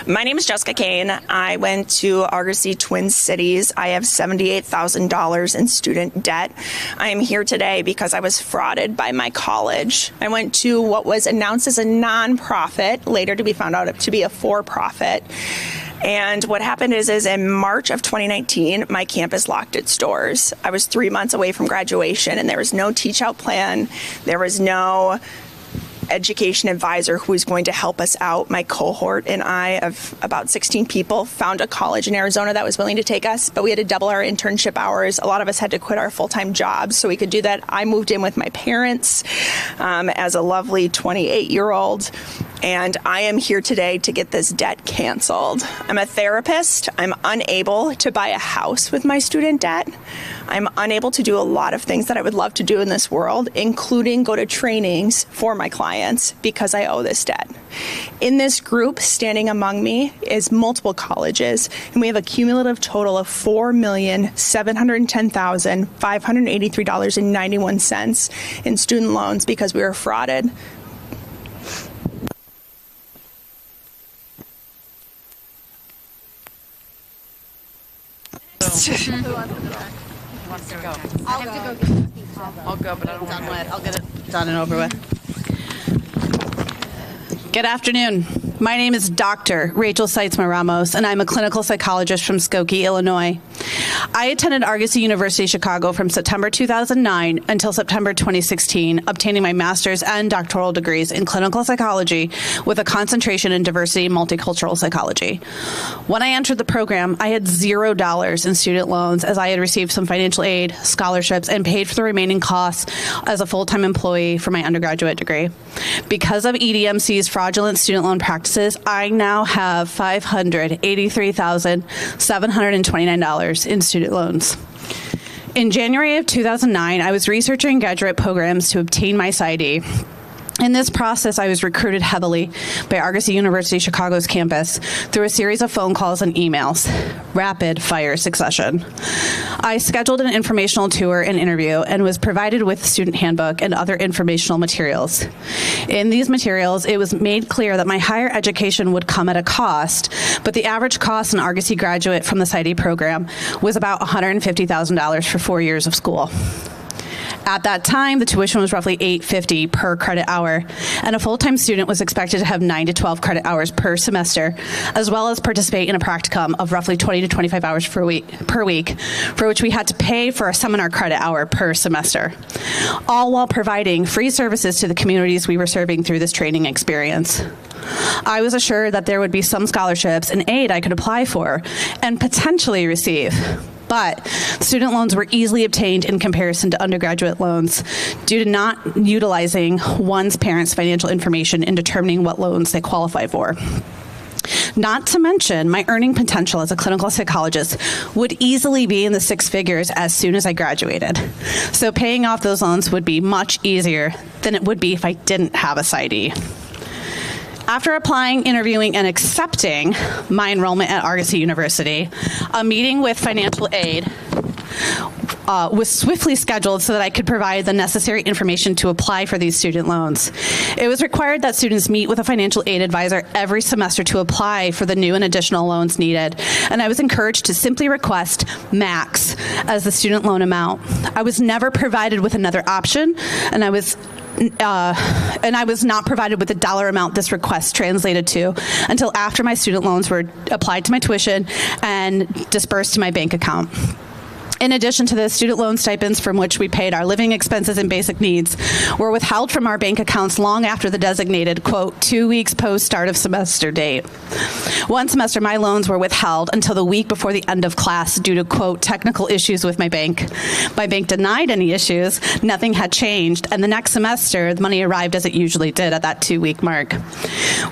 My name is Jessica Kane. I went to Argosy Twin Cities. I have $78,000 in student debt. I am here today because I was frauded by my college. I went to what was announced as a nonprofit, later to be found out to be a for-profit. And what happened is in March of 2019, my campus locked its doors. I was 3 months away from graduation, and there was no teach-out plan. There was no education advisor who was going to help us out. My cohort and I, of about 16 people, found a college in Arizona that was willing to take us, but we had to double our internship hours. A lot of us had to quit our full-time jobs so we could do that. I moved in with my parents as a lovely 28-year-old, and I am here today to get this debt canceled. I'm a therapist. I'm unable to buy a house with my student debt. I'm unable to do a lot of things that I would love to do in this world, including go to trainings for my clients because I owe this debt. In this group, standing among me, is multiple colleges, and we have a cumulative total of $4,710,583.91 in student loans because we were frauded. I'll go, but I don't want to. I'll get it done and over with. Good afternoon. My name is Dr. Rachel Seitzma Ramos, and I'm a clinical psychologist from Skokie, Illinois. I attended Argosy University Chicago from September 2009 until September 2016, obtaining my master's and doctoral degrees in clinical psychology with a concentration in diversity and multicultural psychology. When I entered the program, I had $0 in student loans as I had received some financial aid, scholarships, and paid for the remaining costs as a full-time employee for my undergraduate degree. Because of EDMC's fraudulent student loan practices, I now have $583,729 in student loans. In January of 2009, I was researching graduate programs to obtain my PsyD. In this process, I was recruited heavily by Argosy University Chicago's campus through a series of phone calls and emails, rapid fire succession. I scheduled an informational tour and interview and was provided with a student handbook and other informational materials. In these materials, it was made clear that my higher education would come at a cost, but the average cost an Argosy graduate from the PsyD program was about $150,000 for 4 years of school. At that time, the tuition was roughly $850 per credit hour, and a full-time student was expected to have 9 to 12 credit hours per semester, as well as participate in a practicum of roughly 20 to 25 hours per week, for which we had to pay for a seminar credit hour per semester, all while providing free services to the communities we were serving through this training experience. I was assured that there would be some scholarships and aid I could apply for and potentially receive. But student loans were easily obtained in comparison to undergraduate loans due to not utilizing one's parents' financial information in determining what loans they qualify for. Not to mention, my earning potential as a clinical psychologist would easily be in the six figures as soon as I graduated. So paying off those loans would be much easier than it would be if I didn't have a PsyD. After applying, interviewing, and accepting my enrollment at Argosy University, a meeting with financial aid was swiftly scheduled so that I could provide the necessary information to apply for these student loans. It was required that students meet with a financial aid advisor every semester to apply for the new and additional loans needed, and I was encouraged to simply request max as the student loan amount. I was never provided with another option, and I was not provided with the dollar amount this request translated to until after my student loans were applied to my tuition and dispersed to my bank account. In addition to the student loan stipends from which we paid our living expenses and basic needs, were withheld from our bank accounts long after the designated, quote, 2 weeks post-start of semester date. One semester, my loans were withheld until the week before the end of class due to, quote, technical issues with my bank. My bank denied any issues, nothing had changed, and the next semester, the money arrived as it usually did at that 2-week mark.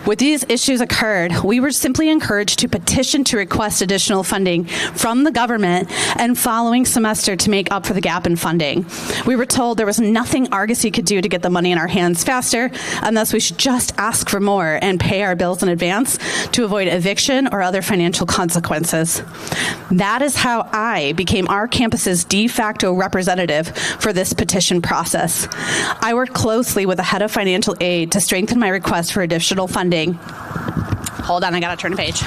When these issues occurred, we were simply encouraged to petition to request additional funding from the government and following semester to make up for the gap in funding. We were told there was nothing Argosy could do to get the money in our hands faster, and thus we should just ask for more and pay our bills in advance to avoid eviction or other financial consequences. That is how I became our campus's de facto representative for this petition process. I worked closely with the head of financial aid to strengthen my request for additional funding. Hold on, I gotta turn a page.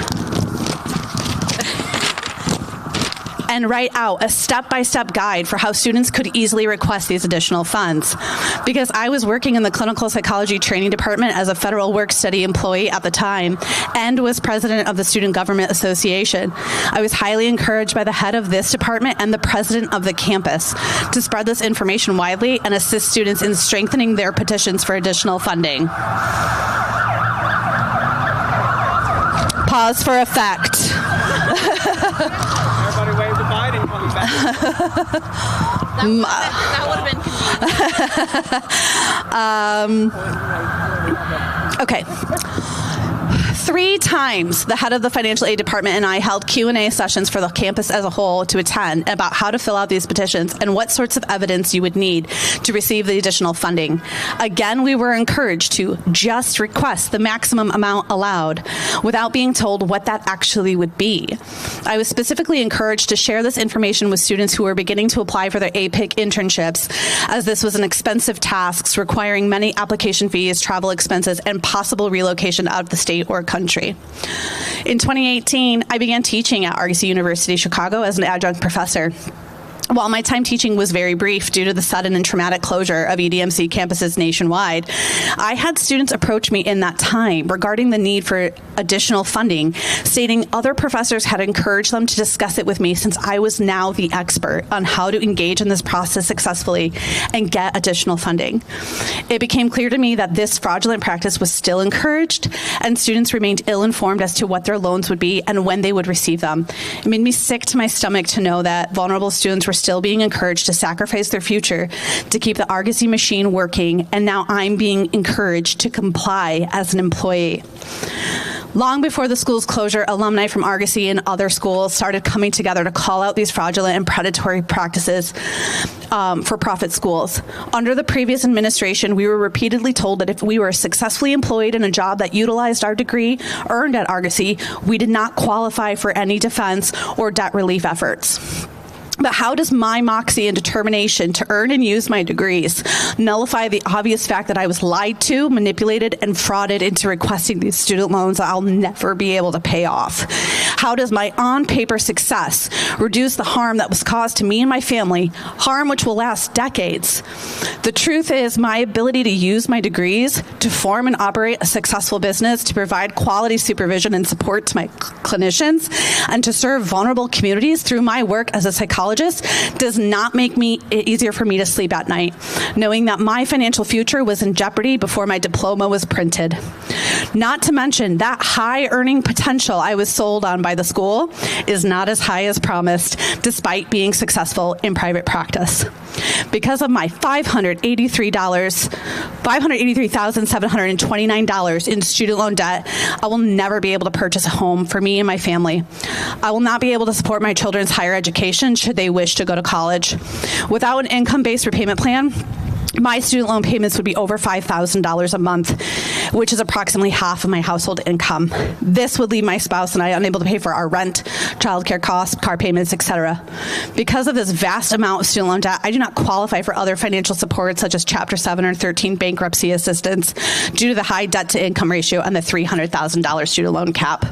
And write out a step-by-step guide for how students could easily request these additional funds. Because I was working in the clinical psychology training department as a federal work-study employee at the time and was president of the Student Government Association, I was highly encouraged by the head of this department and the president of the campus to spread this information widely and assist students in strengthening their petitions for additional funding. Pause for effect. Everybody wave the Biden coming back. That would have been convenient. Okay. 3 times the head of the financial aid department and I held Q&A sessions for the campus as a whole to attend about how to fill out these petitions and what sorts of evidence you would need to receive the additional funding. Again, we were encouraged to just request the maximum amount allowed without being told what that actually would be. I was specifically encouraged to share this information with students who were beginning to apply for their APIC internships, as this was an expensive task requiring many application fees, travel expenses, and possible relocation out of the state or country. In 2018, I began teaching at Argosy University, Chicago as an adjunct professor. While my time teaching was very brief due to the sudden and traumatic closure of EDMC campuses nationwide, I had students approach me in that time regarding the need for additional funding, stating other professors had encouraged them to discuss it with me since I was now the expert on how to engage in this process successfully and get additional funding. It became clear to me that this fraudulent practice was still encouraged and students remained ill-informed as to what their loans would be and when they would receive them. It made me sick to my stomach to know that vulnerable students were still being encouraged to sacrifice their future to keep the Argosy machine working, and now I'm being encouraged to comply as an employee. Long before the school's closure, alumni from Argosy and other schools started coming together to call out these fraudulent and predatory practices for profit schools. Under the previous administration, we were repeatedly told that if we were successfully employed in a job that utilized our degree earned at Argosy, we did not qualify for any defense or debt relief efforts. But how does my moxie and determination to earn and use my degrees nullify the obvious fact that I was lied to, manipulated, and frauded into requesting these student loans that I'll never be able to pay off? How does my on-paper success reduce the harm that was caused to me and my family, harm which will last decades? The truth is, my ability to use my degrees to form and operate a successful business, to provide quality supervision and support to my clinicians, and to serve vulnerable communities through my work as a psychologist does not make it easier for me to sleep at night, knowing that my financial future was in jeopardy before my diploma was printed. Not to mention that high earning potential I was sold on by the school is not as high as promised, despite being successful in private practice. Because of my $583,729 in student loan debt, I will never be able to purchase a home for me and my family. I will not be able to support my children's higher education should they wish to go to college. Without an income-based repayment plan, my student loan payments would be over $5,000 a month, which is approximately half of my household income. This would leave my spouse and I unable to pay for our rent, childcare costs, car payments, etc. Because of this vast amount of student loan debt, I do not qualify for other financial support such as Chapter 7 or 13 bankruptcy assistance due to the high debt-to-income ratio and the $300,000 student loan cap.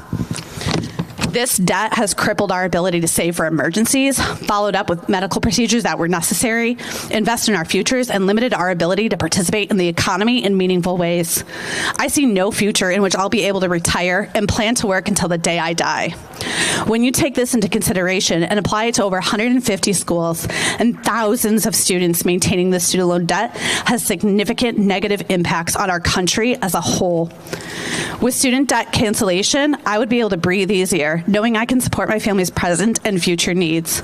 This debt has crippled our ability to save for emergencies, followed up with medical procedures that were necessary, invest in our futures, and limited our ability to participate in the economy in meaningful ways. I see no future in which I'll be able to retire and plan to work until the day I die. When you take this into consideration and apply it to over 150 schools and thousands of students, maintaining the student loan debt has significant negative impacts on our country as a whole. With student debt cancellation, I would be able to breathe easier, knowing I can support my family's present and future needs.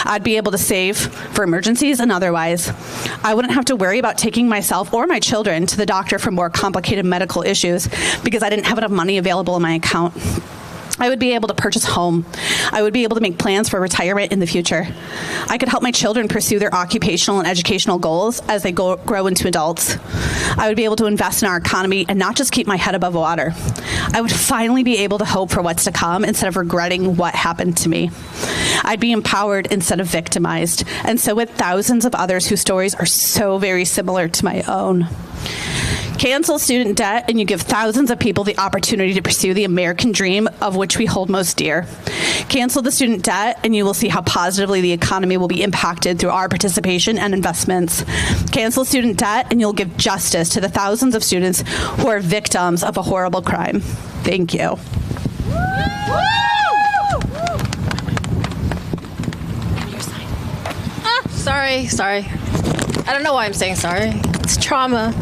I'd be able to save for emergencies and otherwise. I wouldn't have to worry about taking myself or my children to the doctor for more complicated medical issues because I didn't have enough money available in my account. I would be able to purchase a home. I would be able to make plans for retirement in the future. I could help my children pursue their occupational and educational goals as they grow into adults. I would be able to invest in our economy and not just keep my head above water. I would finally be able to hope for what's to come instead of regretting what happened to me. I'd be empowered instead of victimized, and so would thousands of others whose stories are so very similar to my own. Cancel student debt, and you give thousands of people the opportunity to pursue the American dream of which we hold most dear. Cancel the student debt, and you will see how positively the economy will be impacted through our participation and investments. Cancel student debt, and you'll give justice to the thousands of students who are victims of a horrible crime. Thank you. Sorry. I don't know why I'm saying sorry. It's trauma.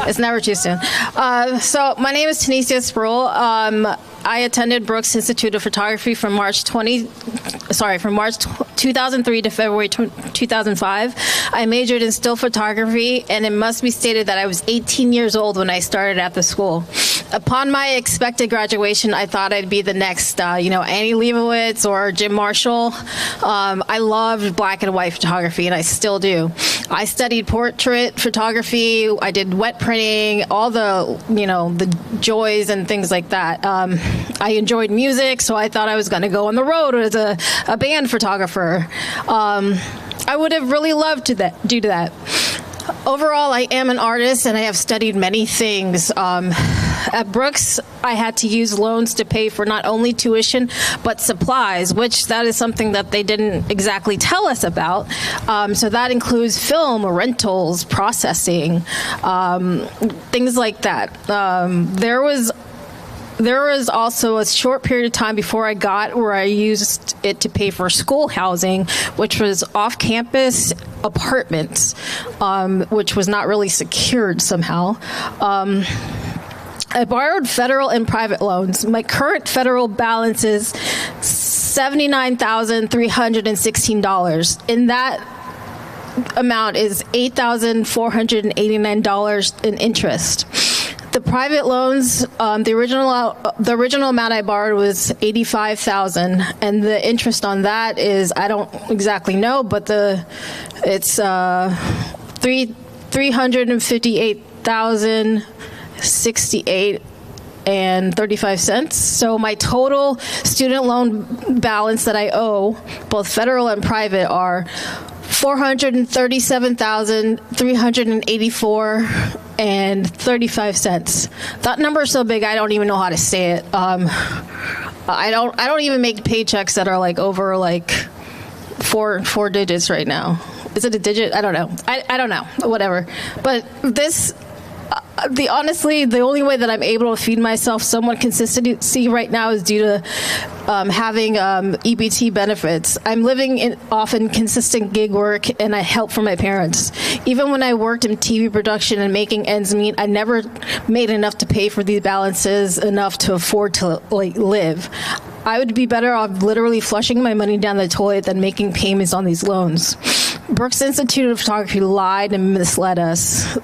It's never too soon. So my name is Tanisha Sproul. I attended Brooks Institute of Photography from March 2003 to February 2005. I majored in still photography, and it must be stated that I was 18 years old when I started at the school. Upon my expected graduation, I thought I'd be the next, Annie Leibovitz or Jim Marshall. I loved black and white photography, and I still do. I studied portrait photography. I did wet printing, all the joys and things like that. I enjoyed music, so I thought I was going to go on the road as a band photographer. I would have really loved to do that. Overall, I am an artist, and I have studied many things. At Brooks, I had to use loans to pay for not only tuition, but supplies, which that is something that they didn't exactly tell us about. So that includes film, rentals, processing, things like that. There was also a short period of time before I got where I used it to pay for school housing, which was off-campus apartments, which was not really secured somehow. I borrowed federal and private loans. My current federal balance is $79,316. And that amount is $8,489 in interest. The private loans, the original amount I borrowed was $85,000, and the interest on that is, I don't exactly know, but it's $358,068.35. So my total student loan balance that I owe, both federal and private, are $437,384.35. That number is so big I don't even know how to say it. I don't even make paychecks that are like over like four digits right now. Is it a digit? I don't know. I don't know. Whatever. But this. Honestly, the only way that I'm able to feed myself somewhat consistency right now is due to having EBT benefits. I'm living in often consistent gig work, and I help from my parents. Even when I worked in TV production and making ends meet, I never made enough to pay for these balances, enough to afford to live. I would be better off literally flushing my money down the toilet than making payments on these loans. Brooks Institute of Photography lied and misled us.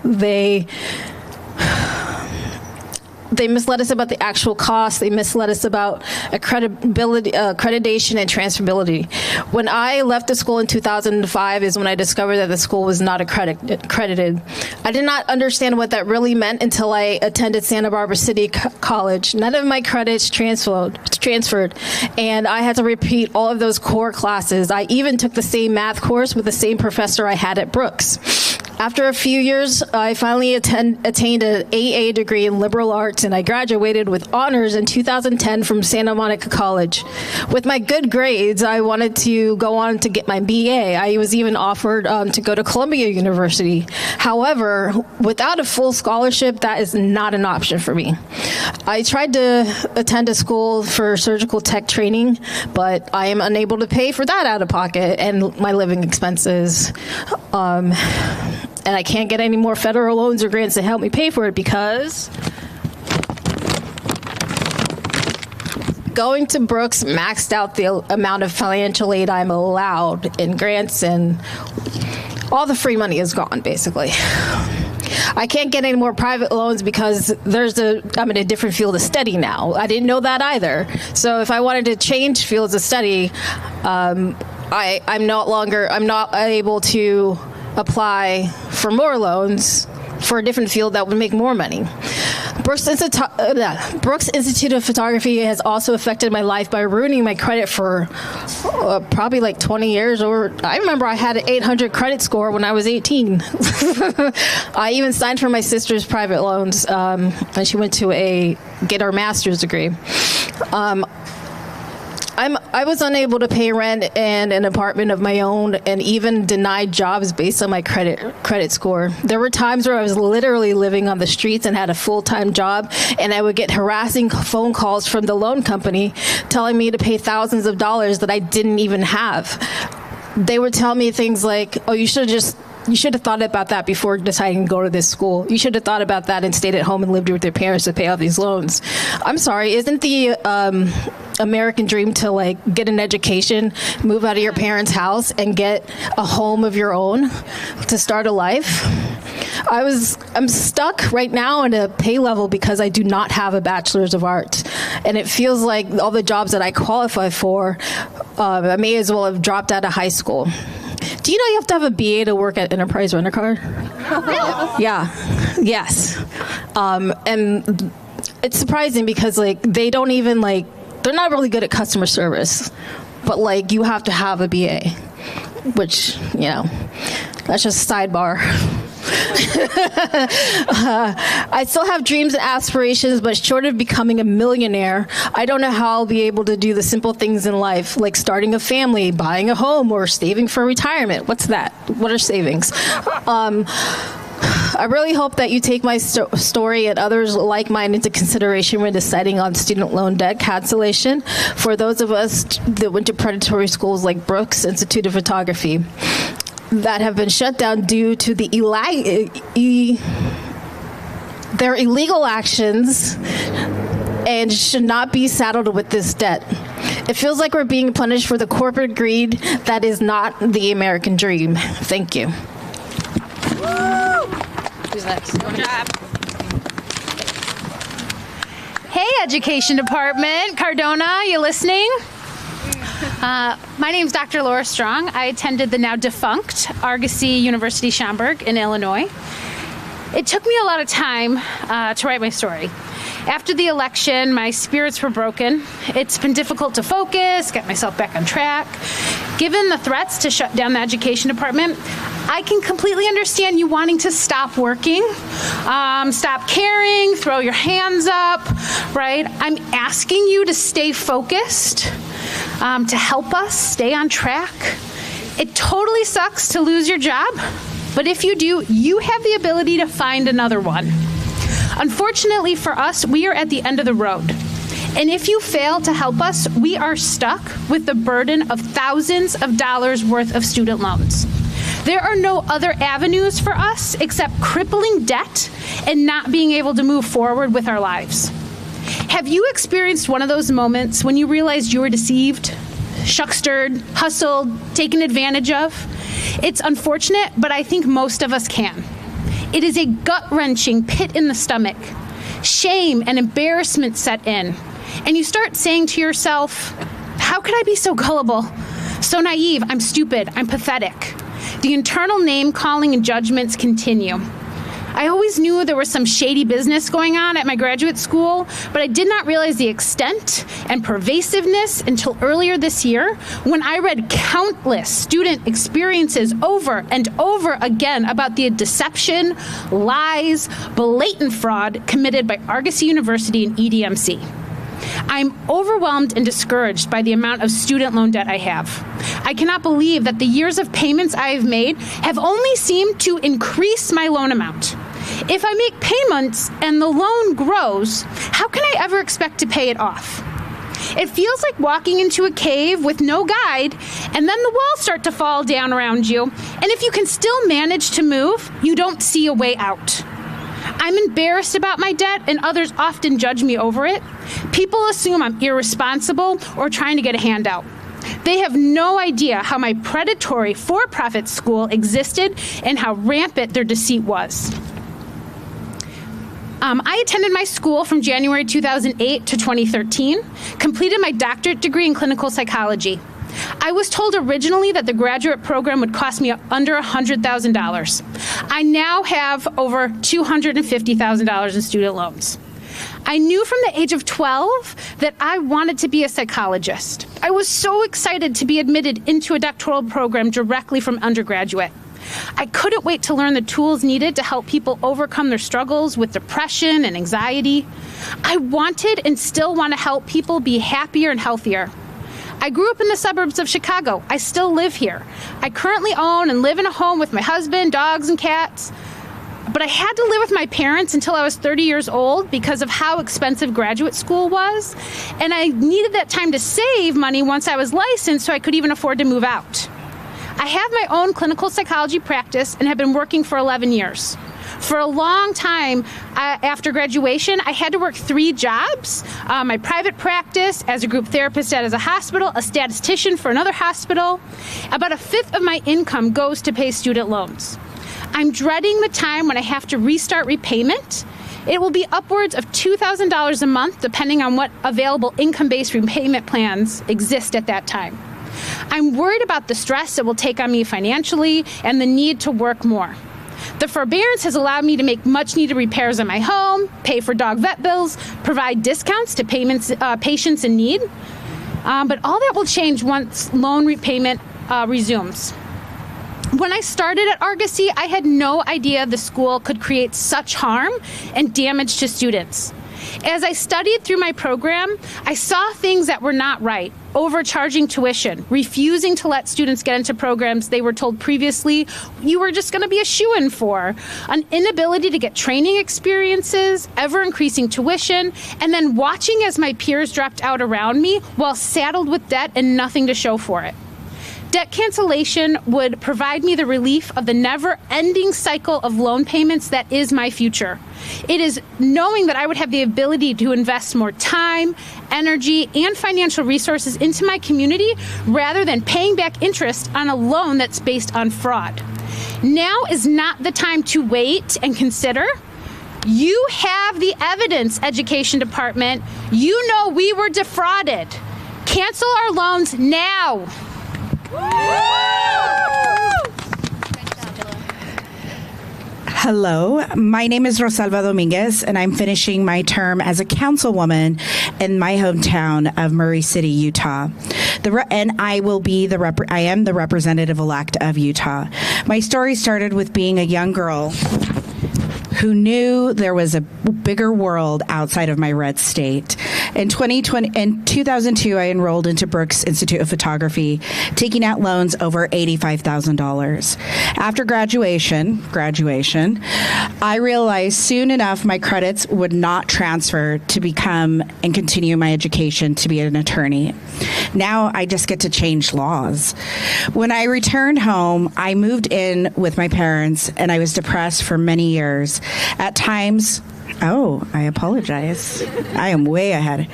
They misled us about the actual cost. They misled us about accreditation and transferability. When I left the school in 2005 is when I discovered that the school was not accredited. I did not understand what that really meant until I attended Santa Barbara City College. None of my credits transferred, and I had to repeat all of those core classes. I even took the same math course with the same professor I had at Brooks. After a few years, I finally attained an AA degree in liberal arts, and I graduated with honors in 2010 from Santa Monica College. With my good grades, I wanted to go on to get my BA. I was even offered to go to Columbia University. However, without a full scholarship, that is not an option for me. I tried to attend a school for surgical tech training, but I am unable to pay for that out of pocket and my living expenses. And I can't get any more federal loans or grants to help me pay for it because going to Brooks maxed out the amount of financial aid I'm allowed in grants, and all the free money is gone, basically. I can't get any more private loans because I'm in a different field of study now. I didn't know that either. So if I wanted to change fields of study, I'm not able to apply for more loans for a different field that would make more money. Brooks Institute of Photography has also affected my life by ruining my credit for probably like 20 years. Or I remember I had an 800 credit score when I was 18. I even signed for my sister's private loans, and she went to get her master's degree. I was unable to pay rent and an apartment of my own, and even denied jobs based on my credit score. There were times where I was literally living on the streets and had a full-time job, and I would get harassing phone calls from the loan company telling me to pay thousands of dollars that I didn't even have. They would tell me things like, "Oh, you should have thought about that before deciding to go to this school. You should have thought about that and stayed at home and lived with your parents to pay off these loans." I'm sorry, isn't the American dream to like get an education, move out of your parents' house, and get a home of your own to start a life? I'm stuck right now in a pay level because I do not have a bachelor's of arts, and it feels like all the jobs that I qualify for, I may as well have dropped out of high school. Do you know you have to have a BA to work at Enterprise Rent-A-Car? Yeah. Yes. And it's surprising because like they don't even like, they're not really good at customer service, but like you have to have a BA, which, you know, that's just a sidebar. I still have dreams and aspirations, but short of becoming a millionaire, I don't know how I'll be able to do the simple things in life, like starting a family, buying a home, or saving for retirement. What's that? What are savings? I really hope that you take my story and others like mine into consideration when deciding on student loan debt cancellation for those of us that went to predatory schools like Brooks Institute of Photography that have been shut down due to their illegal actions and should not be saddled with this debt. It feels like we're being punished for the corporate greed that is not the American dream. Thank you. Who's next? Good job. Hey, Education Department. Cardona, you listening? My name's Dr. Laura Strong. I attended the now defunct Argosy University Schaumburg in Illinois. It took me a lot of time to write my story. After the election, my spirits were broken. It's been difficult to focus, get myself back on track. Given the threats to shut down the education department, I can completely understand you wanting to stop working, stop caring, throw your hands up, right? I'm asking you to stay focused, to help us stay on track. It totally sucks to lose your job, but if you do, you have the ability to find another one. Unfortunately for us, we are at the end of the road. And if you fail to help us, we are stuck with the burden of thousands of dollars worth of student loans. There are no other avenues for us except crippling debt and not being able to move forward with our lives. Have you experienced one of those moments when you realized you were deceived, shuckstered, hustled, taken advantage of? It's unfortunate, but I think most of us can. It is a gut-wrenching pit in the stomach. Shame and embarrassment set in. And you start saying to yourself, how could I be so gullible, so naive, I'm stupid, I'm pathetic. The internal name-calling and judgments continue. I always knew there was some shady business going on at my graduate school, but I did not realize the extent and pervasiveness until earlier this year when I read countless student experiences over and over again about the deception, lies, blatant fraud committed by Argosy University and EDMC. I'm overwhelmed and discouraged by the amount of student loan debt I have. I cannot believe that the years of payments I have made have only seemed to increase my loan amount. If I make payments and the loan grows, how can I ever expect to pay it off? It feels like walking into a cave with no guide, and then the walls start to fall down around you, and if you can still manage to move, you don't see a way out. I'm embarrassed about my debt, and others often judge me over it. People assume I'm irresponsible or trying to get a handout. They have no idea how my predatory for-profit school existed and how rampant their deceit was. I attended my school from January 2008 to 2013, completed my doctorate degree in clinical psychology. I was told originally that the graduate program would cost me under $100,000. I now have over $250,000 in student loans. I knew from the age of 12 that I wanted to be a psychologist. I was so excited to be admitted into a doctoral program directly from undergraduate. I couldn't wait to learn the tools needed to help people overcome their struggles with depression and anxiety. I wanted and still want to help people be happier and healthier. I grew up in the suburbs of Chicago. I still live here. I currently own and live in a home with my husband, dogs, and cats. But I had to live with my parents until I was 30 years old because of how expensive graduate school was. And I needed that time to save money once I was licensed so I could even afford to move out. I have my own clinical psychology practice and have been working for 11 years. For a long time after graduation, I had to work 3 jobs, my private practice as a group therapist at a hospital, a statistician for another hospital. About 1/5 of my income goes to pay student loans. I'm dreading the time when I have to restart repayment. It will be upwards of $2,000 a month, depending on what available income-based repayment plans exist at that time. I'm worried about the stress it will take on me financially and the need to work more. The forbearance has allowed me to make much-needed repairs in my home, pay for dog vet bills, provide discounts to patients in need. But all that will change once loan repayment resumes. When I started at Argosy, I had no idea the school could create such harm and damage to students. As I studied through my program, I saw things that were not right. Overcharging tuition, refusing to let students get into programs they were told previously you were just going to be a shoo-in for, an inability to get training experiences, ever-increasing tuition, and then watching as my peers dropped out around me while saddled with debt and nothing to show for it. Debt cancellation would provide me the relief of the never-ending cycle of loan payments that is my future. It is knowing that I would have the ability to invest more time, energy, and financial resources into my community rather than paying back interest on a loan that's based on fraud. Now is not the time to wait and consider. You have the evidence, Education Department. You know we were defrauded. Cancel our loans now. Hello, my name is Rosalba Dominguez, and I'm finishing my term as a councilwoman in my hometown of Murray City, Utah. I am the representative-elect of Utah. My story started with being a young girl who knew there was a bigger world outside of my red state. In 2002, I enrolled into Brooks Institute of Photography, taking out loans over $85,000. After graduation, I realized soon enough my credits would not transfer to become and continue my education to be an attorney. Now I just get to change laws. When I returned home, I moved in with my parents, and I was depressed for many years. At times, I apologize. I am way ahead.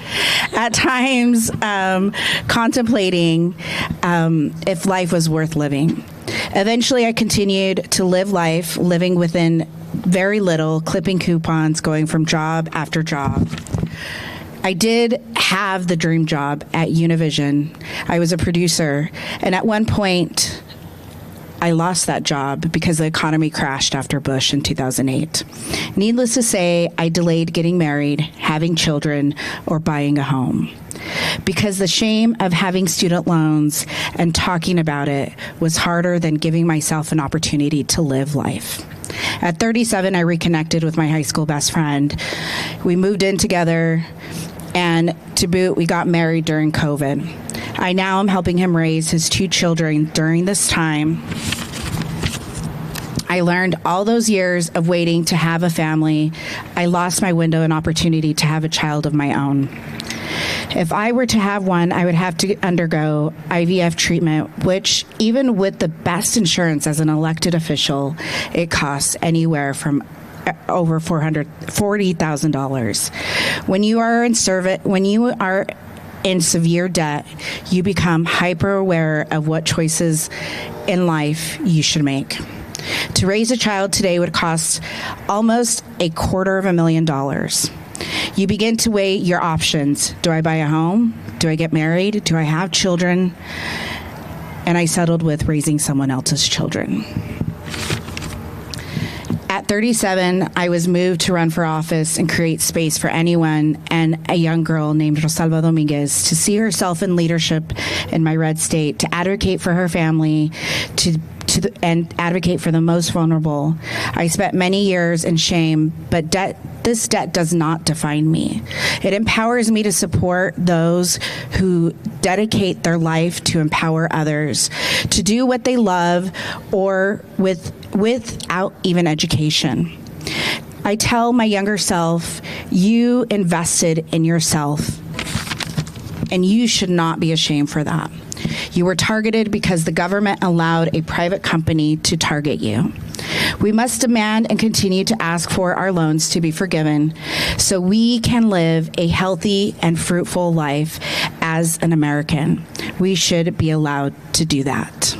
At times, contemplating if life was worth living. Eventually, I continued to live life, living within very little, clipping coupons, going from job after job. I did have the dream job at Univision. I was a producer, and at one point, I lost that job because the economy crashed after Bush in 2008. Needless to say, I delayed getting married, having children, or buying a home. Because the shame of having student loans and talking about it was harder than giving myself an opportunity to live life. At 37, I reconnected with my high school best friend. We moved in together, and to boot, we got married during COVID. I now am helping him raise his 2 children during this time. I learned all those years of waiting to have a family. I lost my window and opportunity to have a child of my own. If I were to have one, I would have to undergo IVF treatment, which even with the best insurance as an elected official, it costs anywhere from over $40,000. When you are in severe debt, you become hyper aware of what choices in life you should make. To raise a child today would cost almost $250,000. You begin to weigh your options. Do I buy a home? Do I get married? Do I have children? And I settled with raising someone else's children. At 37, I was moved to run for office and create space for anyone and a young girl named Rosalba Dominguez to see herself in leadership in my red state, to advocate for her family, and advocate for the most vulnerable. I spent many years in shame, but this debt does not define me. It empowers me to support those who dedicate their life to empower others, to do what they love or without even education. I tell my younger self, you invested in yourself, and you should not be ashamed for that. You were targeted because the government allowed a private company to target you. We must demand and continue to ask for our loans to be forgiven so we can live a healthy and fruitful life as an American. We should be allowed to do that.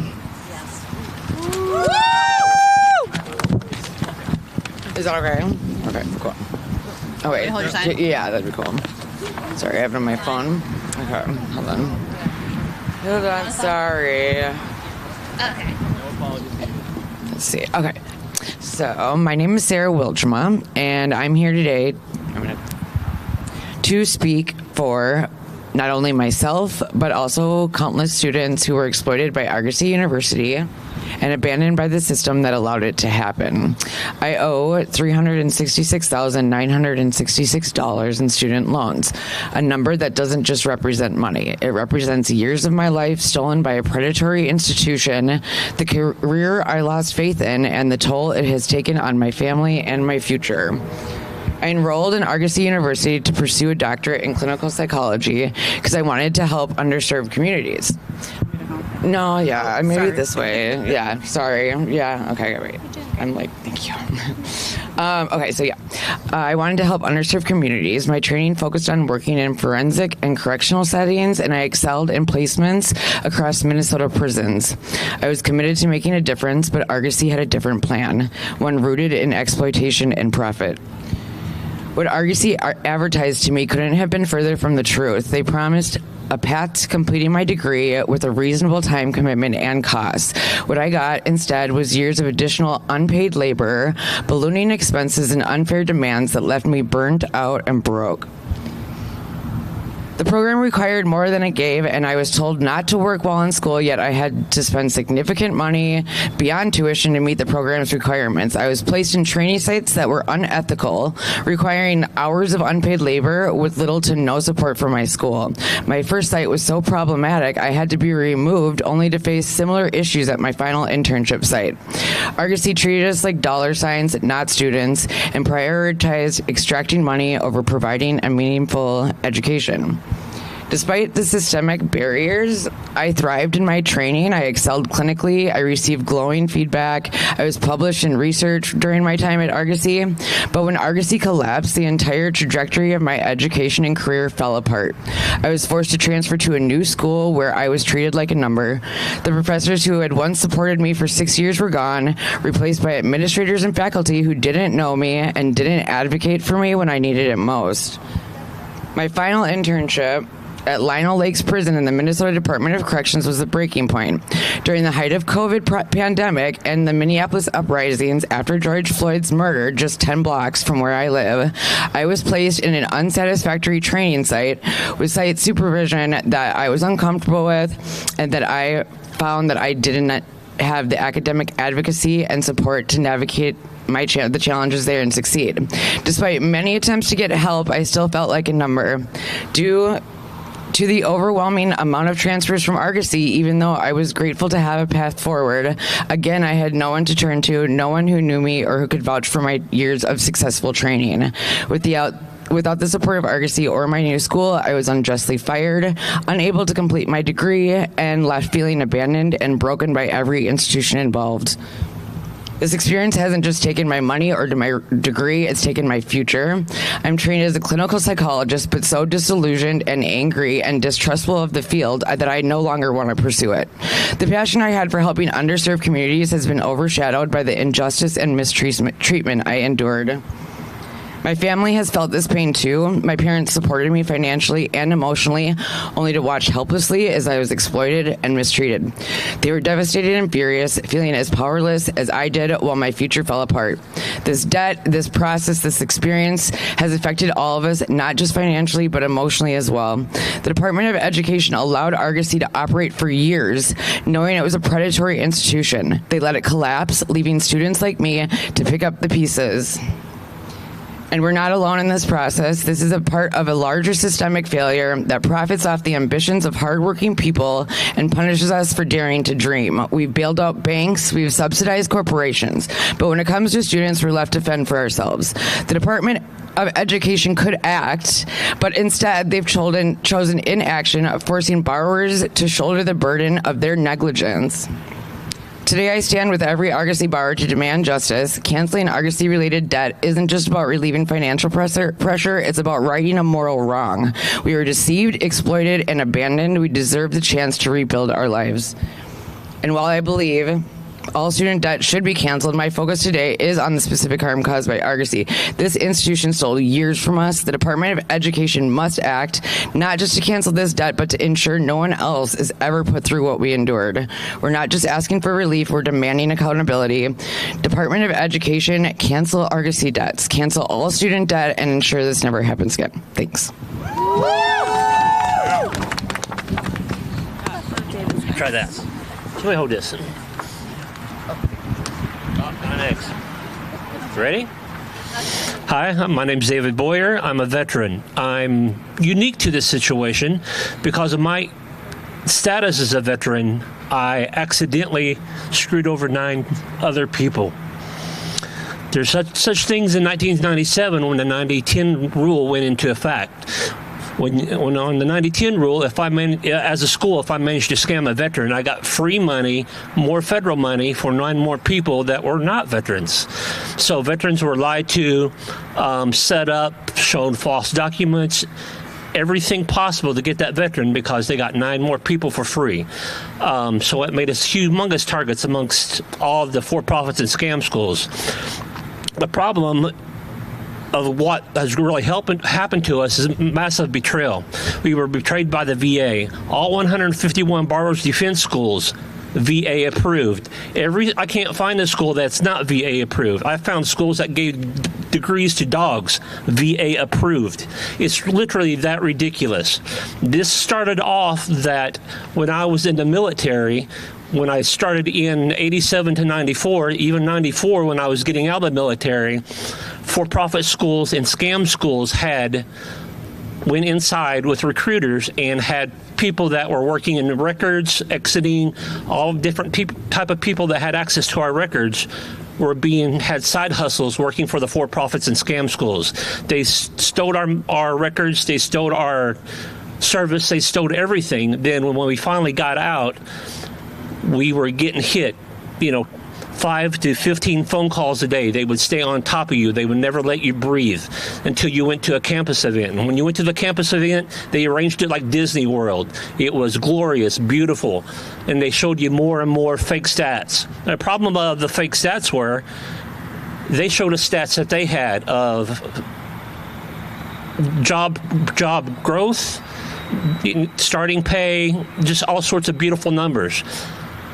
Is that okay? Okay, cool. Oh, wait. Hold your sign? Yeah, that'd be cool. Sorry, I have it on my phone. Okay, hold on. Hold on, sorry. Okay. Let's see. Okay. So, my name is Sarah Wilchma, and I'm here today to speak for not only myself, but also countless students who were exploited by Argosy University and abandoned by the system that allowed it to happen. I owe $366,966 in student loans, a number that doesn't just represent money. It represents years of my life stolen by a predatory institution, the career I lost faith in, and the toll it has taken on my family and my future. I enrolled in Argosy University to pursue a doctorate in clinical psychology because I wanted to help underserved communities. No, yeah, maybe this way. Yeah, sorry. Yeah, okay, wait. I'm like, thank you. Okay, so yeah, I wanted to help underserved communities. My training focused on working in forensic and correctional settings, and I excelled in placements across Minnesota prisons. I was committed to making a difference, but Argosy had a different plan, one rooted in exploitation and profit. What Argosy advertised to me couldn't have been further from the truth. They promised a path to completing my degree with a reasonable time commitment and costs. What I got instead was years of additional unpaid labor, ballooning expenses, and unfair demands that left me burnt out and broke. The program required more than it gave, and I was told not to work while in school, yet I had to spend significant money beyond tuition to meet the program's requirements. I was placed in training sites that were unethical, requiring hours of unpaid labor with little to no support from my school. My first site was so problematic, I had to be removed only to face similar issues at my final internship site. Argosy treated us like dollar signs, not students, and prioritized extracting money over providing a meaningful education. Despite the systemic barriers, I thrived in my training. I excelled clinically. I received glowing feedback. I was published in research during my time at Argosy. But when Argosy collapsed, the entire trajectory of my education and career fell apart. I was forced to transfer to a new school where I was treated like a number. The professors who had once supported me for 6 years were gone, replaced by administrators and faculty who didn't know me and didn't advocate for me when I needed it most. My final internship at Lionel Lakes Prison in the Minnesota Department of Corrections was the breaking point. During the height of COVID pandemic and the Minneapolis uprisings after George Floyd's murder just 10 blocks from where I live, I was placed in an unsatisfactory training site with site supervision that I was uncomfortable with and that I found that I didn't have the academic advocacy and support to navigate the challenges there and succeed. Despite many attempts to get help, I still felt like a number. Due to the overwhelming amount of transfers from Argosy, even though I was grateful to have a path forward, again, I had no one to turn to, no one who knew me or who could vouch for my years of successful training. Without the support of Argosy or my new school, I was unjustly fired, unable to complete my degree, and left feeling abandoned and broken by every institution involved. This experience hasn't just taken my money or my degree, it's taken my future. I'm trained as a clinical psychologist, but so disillusioned and angry and distrustful of the field that I no longer want to pursue it. The passion I had for helping underserved communities has been overshadowed by the injustice and mistreatment I endured. My family has felt this pain too. My parents supported me financially and emotionally, only to watch helplessly as I was exploited and mistreated. They were devastated and furious, feeling as powerless as I did while my future fell apart. This debt, this process, this experience has affected all of us, not just financially, but emotionally as well. The Department of Education allowed Argosy to operate for years, knowing it was a predatory institution. They let it collapse, leaving students like me to pick up the pieces. And we're not alone in this process. This is a part of a larger systemic failure that profits off the ambitions of hardworking people and punishes us for daring to dream. We've bailed out banks, we've subsidized corporations, but when it comes to students, we're left to fend for ourselves. The Department of Education could act, but instead they've chosen inaction, forcing borrowers to shoulder the burden of their negligence. Today, I stand with every Argosy borrower to demand justice. Canceling Argosy-related debt isn't just about relieving financial pressure, it's about righting a moral wrong. We were deceived, exploited, and abandoned. We deserve the chance to rebuild our lives. And while I believe all student debt should be canceled, my focus today is on the specific harm caused by Argosy. This institution stole years from us. The Department of Education must act, not just to cancel this debt, but to ensure no one else is ever put through what we endured. We're not just asking for relief, we're demanding accountability. Department of Education, cancel Argosy debts, cancel all student debt, and ensure this never happens again. Thanks. Try that. Somebody hold this. Next. Ready? Hi, my name's David Boyer. I'm a veteran. I'm unique to this situation because of my status as a veteran. I accidentally screwed over 9 other people. There's such things in 1997 when the 90-10 rule went into effect. When on the 90-10 rule, as a school, if I managed to scam a veteran, I got free money, more federal money for 9 more people that were not veterans. So veterans were lied to, set up, showed false documents, everything possible to get that veteran because they got 9 more people for free. So it made us humongous targets amongst all of the for-profits and scam schools. The problem of what has really happened to us is massive betrayal. We were betrayed by the VA. All 151 borrowers defense schools, VA approved. I can't find a school that's not VA approved. I found schools that gave degrees to dogs, VA approved. It's literally that ridiculous. This started off that when I was in the military, when I started in 87 to 94, even 94 when I was getting out of the military, for-profit schools and scam schools went inside with recruiters and had people that were working in the records, exiting, all different type of people that had access to our records had side hustles working for the for-profits and scam schools. They stole our records, they stole our service, they stole everything. Then when we finally got out, we were getting hit, 5 to 15 phone calls a day. They would stay on top of you. They would never let you breathe until you went to a campus event. And when you went to the campus event, they arranged it like Disney World. It was glorious, beautiful, and they showed you more and more fake stats. The problem of the fake stats were they showed us stats that they had of job growth, starting pay, just all sorts of beautiful numbers.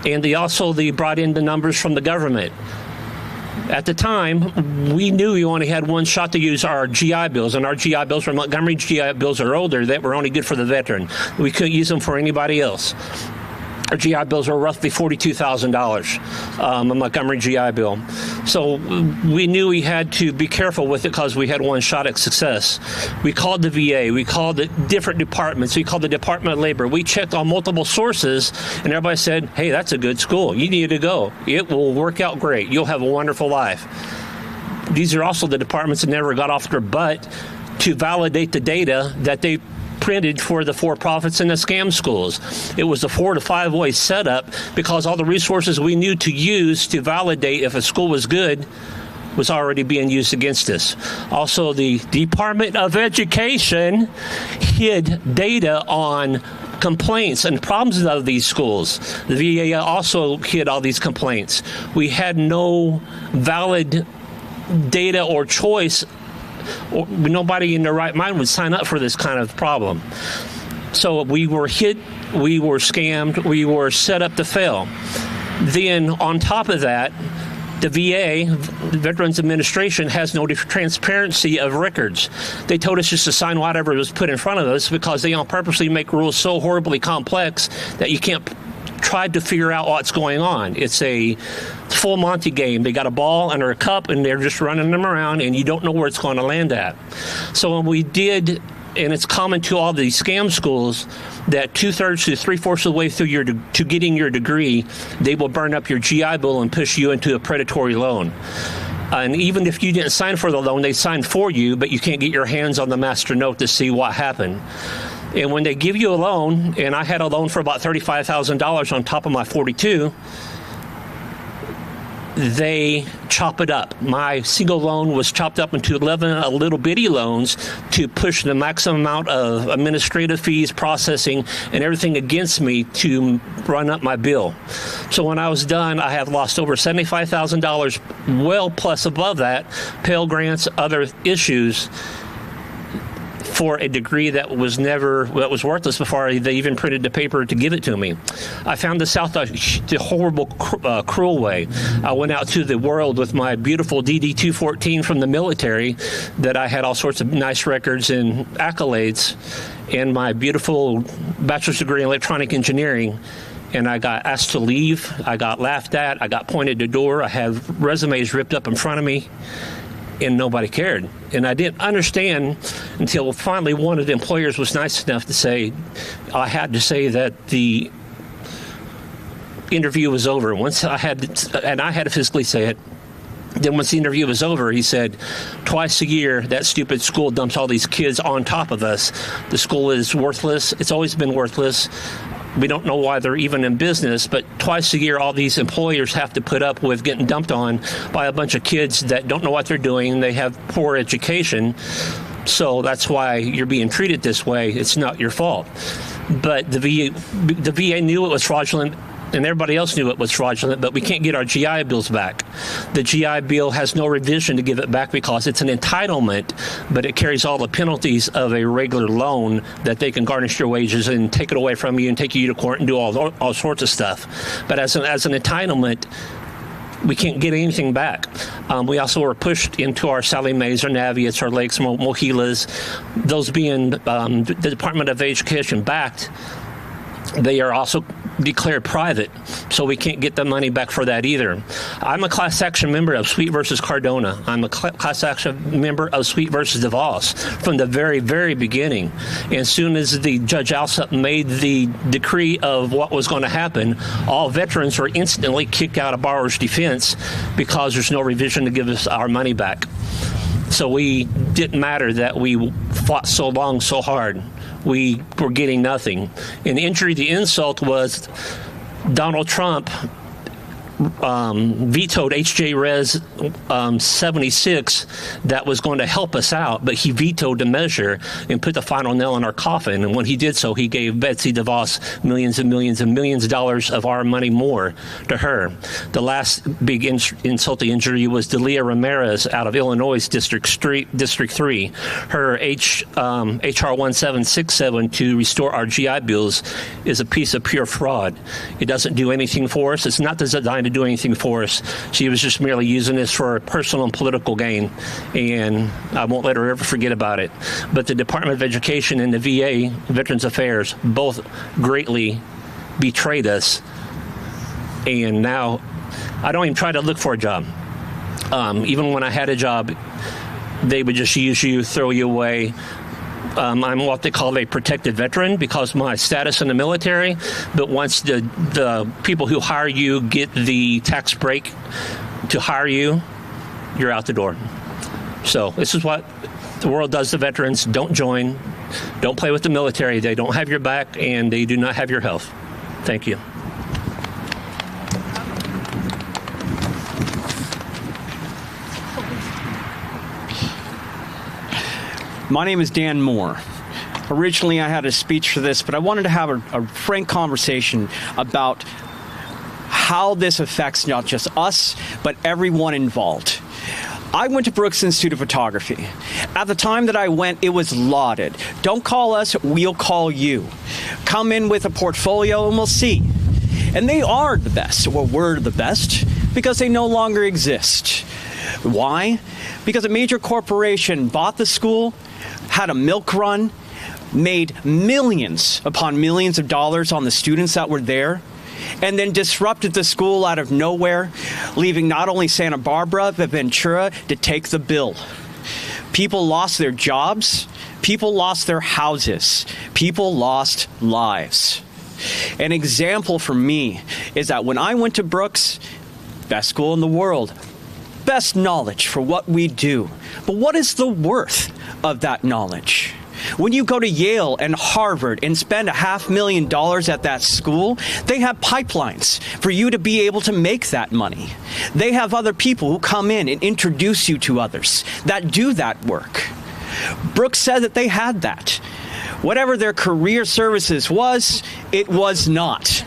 And they brought in the numbers from the government. At the time, we knew we only had one shot to use our GI Bills, and our GI Bills were Montgomery GI Bills are older that were only good for the veteran. We couldn't use them for anybody else. Our GI Bills were roughly $42,000, a Montgomery GI Bill. So we knew we had to be careful with it because we had one shot at success. We called the VA. We called the different departments. We called the Department of Labor. We checked on multiple sources, and everybody said, hey, that's a good school. You need to go. It will work out great. You'll have a wonderful life. These are also the departments that never got off their butt to validate the data that they printed for the for-profits and the scam schools. It was a 4 to 5 way setup because all the resources we knew to use to validate if a school was good was already being used against us. Also, the Department of Education hid data on complaints and problems of these schools. The VA also hid all these complaints. We had no valid data or choice nobody in their right mind would sign up for this kind of problem. So we were hit, we were scammed, we were set up to fail. Then on top of that, the VA, Veterans Administration, has no transparency of records. They told us just to sign whatever was put in front of us because they purposely make rules so horribly complex that you can't try to figure out what's going on. It's a full Monty game. They got a ball under a cup and they're just running them around and you don't know where it's going to land at. So when we did, and it's common to all these scam schools, that 2/3 to 3/4 of the way through to getting your degree, they will burn up your GI Bill and push you into a predatory loan. And even if you didn't sign for the loan, they signed for you, but you can't get your hands on the master note to see what happened. And when they give you a loan, and I had a loan for about $35,000 on top of my 42, they chop it up. My single loan was chopped up into 11 little bitty loans to push the maximum amount of administrative fees, processing, and everything against me to run up my bill. So when I was done, I have lost over $75,000, well plus above that, Pell Grants, other issues, for a degree that was worthless before they even printed the paper to give it to me. I found this out the horrible, cruel way. I went out to the world with my beautiful DD-214 from the military that I had all sorts of nice records and accolades, and my beautiful bachelor's degree in electronic engineering. And I got asked to leave. I got laughed at. I got pointed to the door. I have resumes ripped up in front of me. And nobody cared. And I didn't understand until finally one of the employers was nice enough to say, I had to say that the interview was over. Once I had to physically say it. Then once the interview was over, he said, twice a year, that stupid school dumps all these kids on top of us. The school is worthless. It's always been worthless. We don't know why they're even in business, but twice a year, all these employers have to put up with getting dumped on by a bunch of kids that don't know what they're doing. They have poor education. So that's why you're being treated this way. It's not your fault. But the VA knew it was fraudulent, and everybody else knew it was fraudulent, but we can't get our GI Bills back. The GI Bill has no revision to give it back because it's an entitlement, but it carries all the penalties of a regular loan that they can garnish your wages and take it away from you and take you to court and do all sorts of stuff. But as an entitlement, we can't get anything back. We also were pushed into our Sally Mays, our Naviettes, our Lakes, Mohilas, those being the Department of Education backed. They are also declared private, so we can't get the money back for that either. I'm a class action member of Sweet versus Cardona. I'm a class action member of Sweet versus DeVos from the very, very beginning. And as soon as the Judge Alsup made the decree of what was going to happen, all veterans were instantly kicked out of borrower's defense because there's no revision to give us our money back. So we didn't matter that we fought so long, so hard. We were getting nothing. And the injury, the insult was Donald Trump vetoed H.J. Res 76 that was going to help us out, but he vetoed the measure and put the final nail in our coffin. And when he did so, he gave Betsy DeVos millions and millions and millions of dollars of our money more to her. The last big insult to injury was Delia Ramirez out of Illinois District 3. Her HR 1767 to restore our GI Bills is a piece of pure fraud. It doesn't do anything for us. It's not designed to do anything for us. She was just merely using this for personal and political gain, and I won't let her ever forget about it. But the Department of Education and the VA, Veterans Affairs, both greatly betrayed us, and now I don't even try to look for a job. Even when I had a job, they would just use you, throw you away. I'm what they call a protected veteran because my status in the military, but once the people who hire you get the tax break to hire you, you're out the door. So this is what the world does to veterans. Don't join. Don't play with the military. They don't have your back, and they do not have your health. Thank you. My name is Dan Moore. Originally, I had a speech for this, but I wanted to have a frank conversation about how this affects not just us, but everyone involved. I went to Brooks Institute of Photography. At the time that I went, it was lauded. Don't call us, we'll call you. Come in with a portfolio and we'll see. And they are the best, or were the best, because they no longer exist. Why? Because a major corporation bought the school, had a milk run, made millions upon millions of dollars on the students that were there, and then disrupted the school out of nowhere, leaving not only Santa Barbara, but Ventura to take the bill. People lost their jobs, people lost their houses, people lost lives. An example for me is that when I went to Brooks, best school in the world, best knowledge for what we do, but what is the worth of that knowledge? When you go to Yale and Harvard and spend $500,000 at that school, they have pipelines for you to be able to make that money. They have other people who come in and introduce you to others that do that work. Brooks said that they had that. Whatever their career services was, it was not.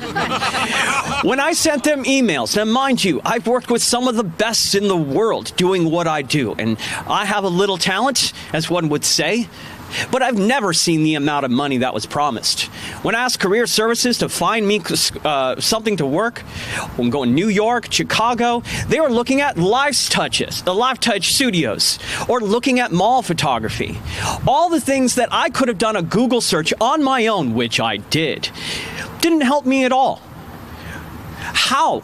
When I sent them emails, now mind you, I've worked with some of the best in the world doing what I do, and I have a little talent, as one would say, but I've never seen the amount of money that was promised. When I asked career services to find me something to work, when going to New York, Chicago, they were looking at Live Touch studios, or looking at mall photography. All the things that I could have done a Google search on my own, which I did, didn't help me at all. How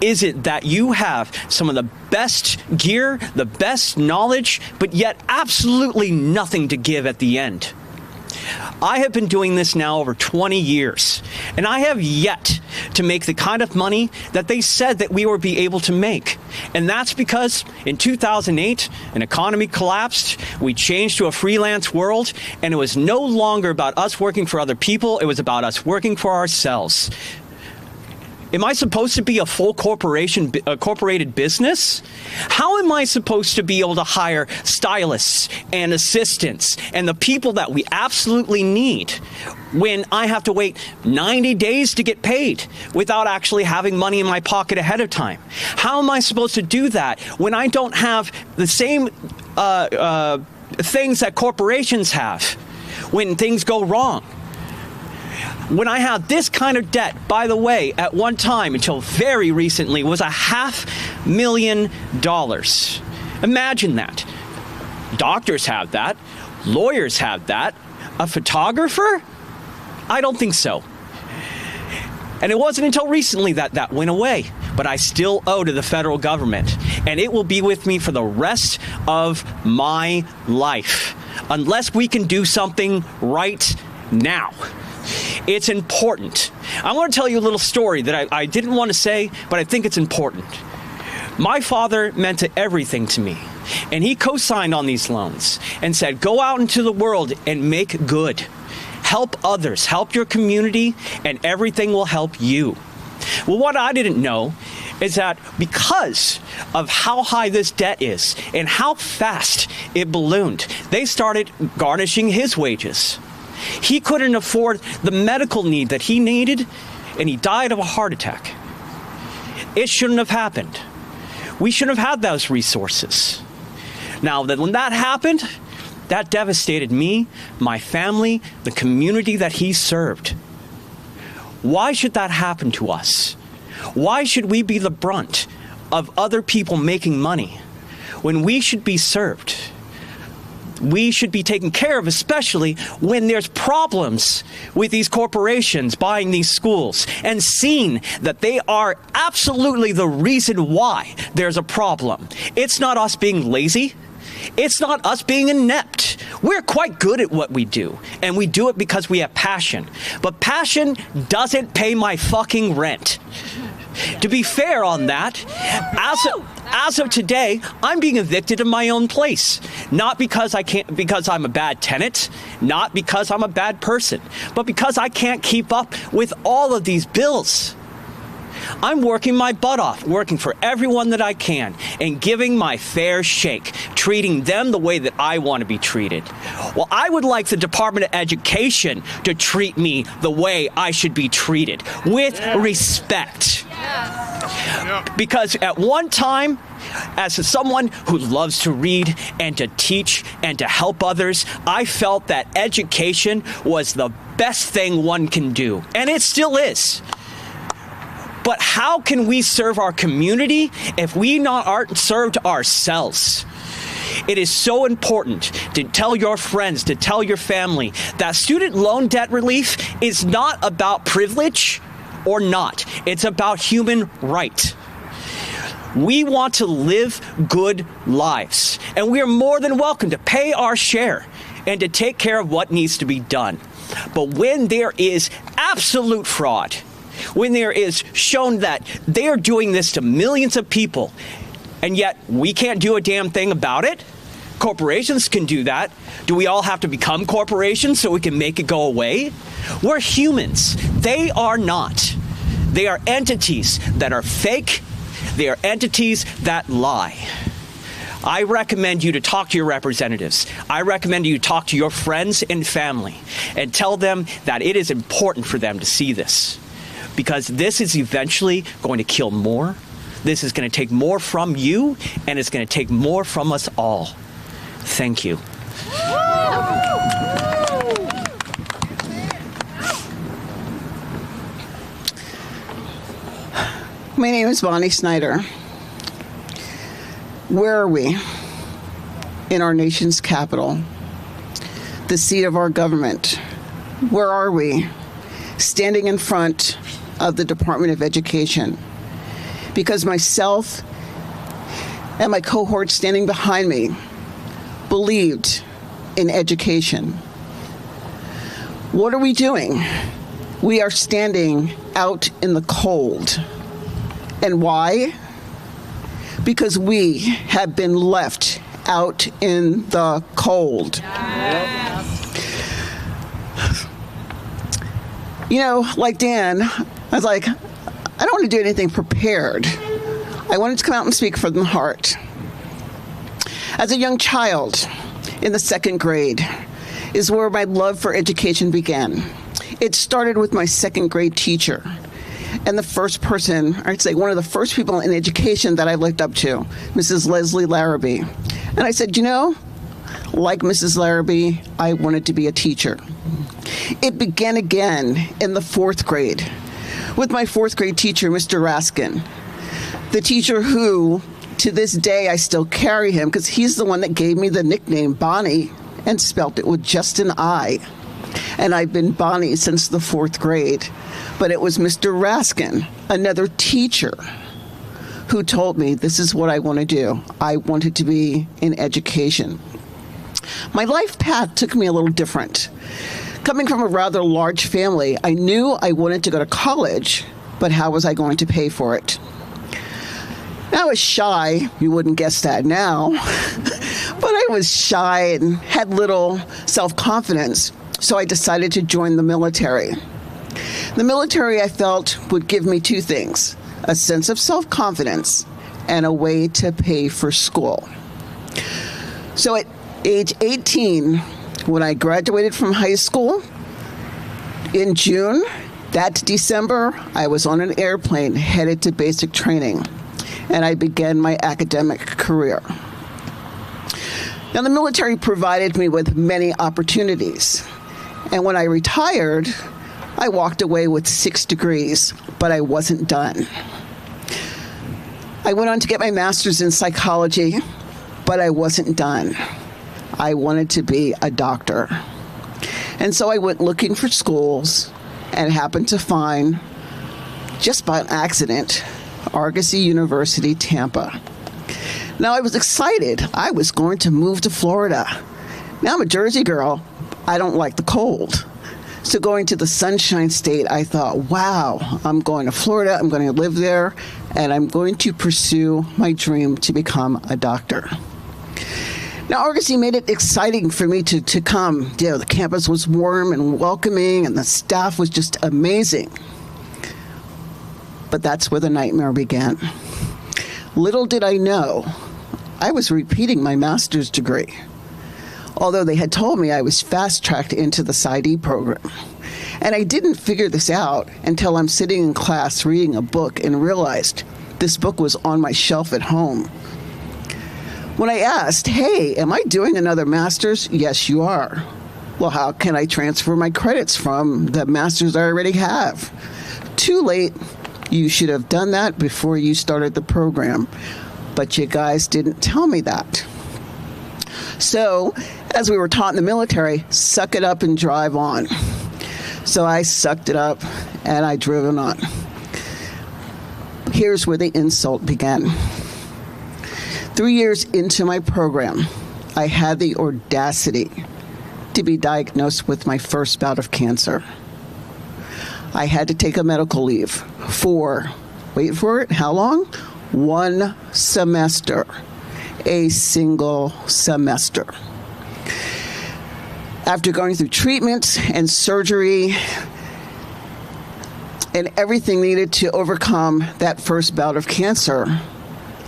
is it that you have some of the best gear, the best knowledge, but yet absolutely nothing to give at the end? I have been doing this now over 20 years, and I have yet to make the kind of money that they said that we would be able to make. And that's because in 2008, an economy collapsed, we changed to a freelance world, and it was no longer about us working for other people, it was about us working for ourselves. Am I supposed to be a full corporated business? How am I supposed to be able to hire stylists and assistants and the people that we absolutely need when I have to wait 90 days to get paid without actually having money in my pocket ahead of time? How am I supposed to do that when I don't have the same things that corporations have when things go wrong? When I have this kind of debt, by the way, at one time until very recently was $500,000. Imagine that. Doctors have that. Lawyers have that. A photographer? I don't think so. And it wasn't until recently that that went away. But I still owe to the federal government. And it will be with me for the rest of my life. Unless we can do something right now. It's important. I want to tell you a little story that I didn't want to say, but I think it's important. My father meant everything to me, and he co-signed on these loans and said, go out into the world and make good. Help others, help your community, and everything will help you. Well, what I didn't know is that because of how high this debt is and how fast it ballooned, they started garnishing his wages. He couldn't afford the medical need that he needed, and he died of a heart attack. It shouldn't have happened. We shouldn't have had those resources. Now, when that happened, that devastated me, my family, the community that he served. Why should that happen to us? Why should we be the brunt of other people making money when we should be served? We should be taken care of, especially when there's problems with these corporations buying these schools and seeing that they are absolutely the reason why there's a problem. It's not us being lazy. It's not us being inept. We're quite good at what we do, and we do it because we have passion. But passion doesn't pay my fucking rent. To be fair on that, as of today, I'm being evicted of my own place. Not because I'm a bad tenant, not because I'm a bad person, but because I can't keep up with all of these bills. I'm working my butt off, working for everyone that I can, and giving my fair shake, treating them the way that I want to be treated. Well, I would like the Department of Education to treat me the way I should be treated, with respect. Because at one time, as someone who loves to read and to teach and to help others, I felt that education was the best thing one can do. And it still is. But how can we serve our community if we aren't served ourselves? It is so important to tell your friends, to tell your family, that student loan debt relief is not about privilege or not. It's about human right. We want to live good lives, and we are more than welcome to pay our share and to take care of what needs to be done. But when there is absolute fraud, when there is shown that they are doing this to millions of people, and yet we can't do a damn thing about it, corporations can do that. Do we all have to become corporations so we can make it go away? We're humans. They are not. They are entities that are fake. They are entities that lie. I recommend you to talk to your representatives. I recommend you talk to your friends and family and tell them that it is important for them to see this, because this is eventually going to kill more. This is going to take more from you, and it's going to take more from us all. Thank you. My name is Bonnie Snyder. Where are we? In our nation's capital, the seat of our government. Where are we? Standing in front of the Department of Education. Because myself and my cohort standing behind me believed in education. What are we doing? We are standing out in the cold. And why? Because we have been left out in the cold. You know, like Dan, I was like, I don't want to do anything prepared. I wanted to come out and speak from the heart. As a young child in the 2nd grade is where my love for education began. It started with my 2nd grade teacher. And the first person, I'd say one of the first people in education that I looked up to, Mrs. Leslie Larrabee. And I said, you know, like Mrs. Larrabee, I wanted to be a teacher. It began again in the 4th grade with my 4th grade teacher, Mr. Raskin, the teacher who, to this day, I still carry him because he's the one that gave me the nickname Bonnie and spelt it with just an I. And I've been Bonnie since the 4th grade. But it was Mr. Raskin, another teacher, who told me this is what I want to do. I wanted to be in education. My life path took me a little different. Coming from a rather large family, I knew I wanted to go to college, but how was I going to pay for it? I was shy. You wouldn't guess that now. But I was shy and had little self-confidence, so I decided to join the military. The military, I felt, would give me 2 things: a sense of self-confidence and a way to pay for school. So at age 18, when I graduated from high school in June, that December, I was on an airplane headed to basic training, and I began my academic career. Now, the military provided me with many opportunities, and when I retired, I walked away with 6 degrees, but I wasn't done. I went on to get my master's in psychology, but I wasn't done. I wanted to be a doctor. And so I went looking for schools and happened to find, just by an accident, Argosy University, Tampa. Now, I was excited. I was going to move to Florida. Now, I'm a Jersey girl. I don't like the cold. So going to the Sunshine State, I thought, wow, I'm going to Florida, I'm going to live there, and I'm going to pursue my dream to become a doctor. Now, Argosy made it exciting for me to come. You know, the campus was warm and welcoming, and the staff was just amazing. But that's where the nightmare began. Little did I know, I was repeating my master's degree. Although they had told me I was fast-tracked into the PsyD program. And I didn't figure this out until I'm sitting in class reading a book and realized This book was on my shelf at home. When I asked, hey, am I doing another master's? Yes, you are. Well, how can I transfer my credits from the master's I already have? Too late. You should have done that before you started the program. But you guys didn't tell me that. So, as we were taught in the military, suck it up and drive on. So I sucked it up and I drove on. Here's where the insult began. 3 years into my program, I had the audacity to be diagnosed with my first bout of cancer. I had to take a medical leave for, wait for it, how long? 1 semester. A single semester. After going through treatment and surgery and everything needed to overcome that first bout of cancer,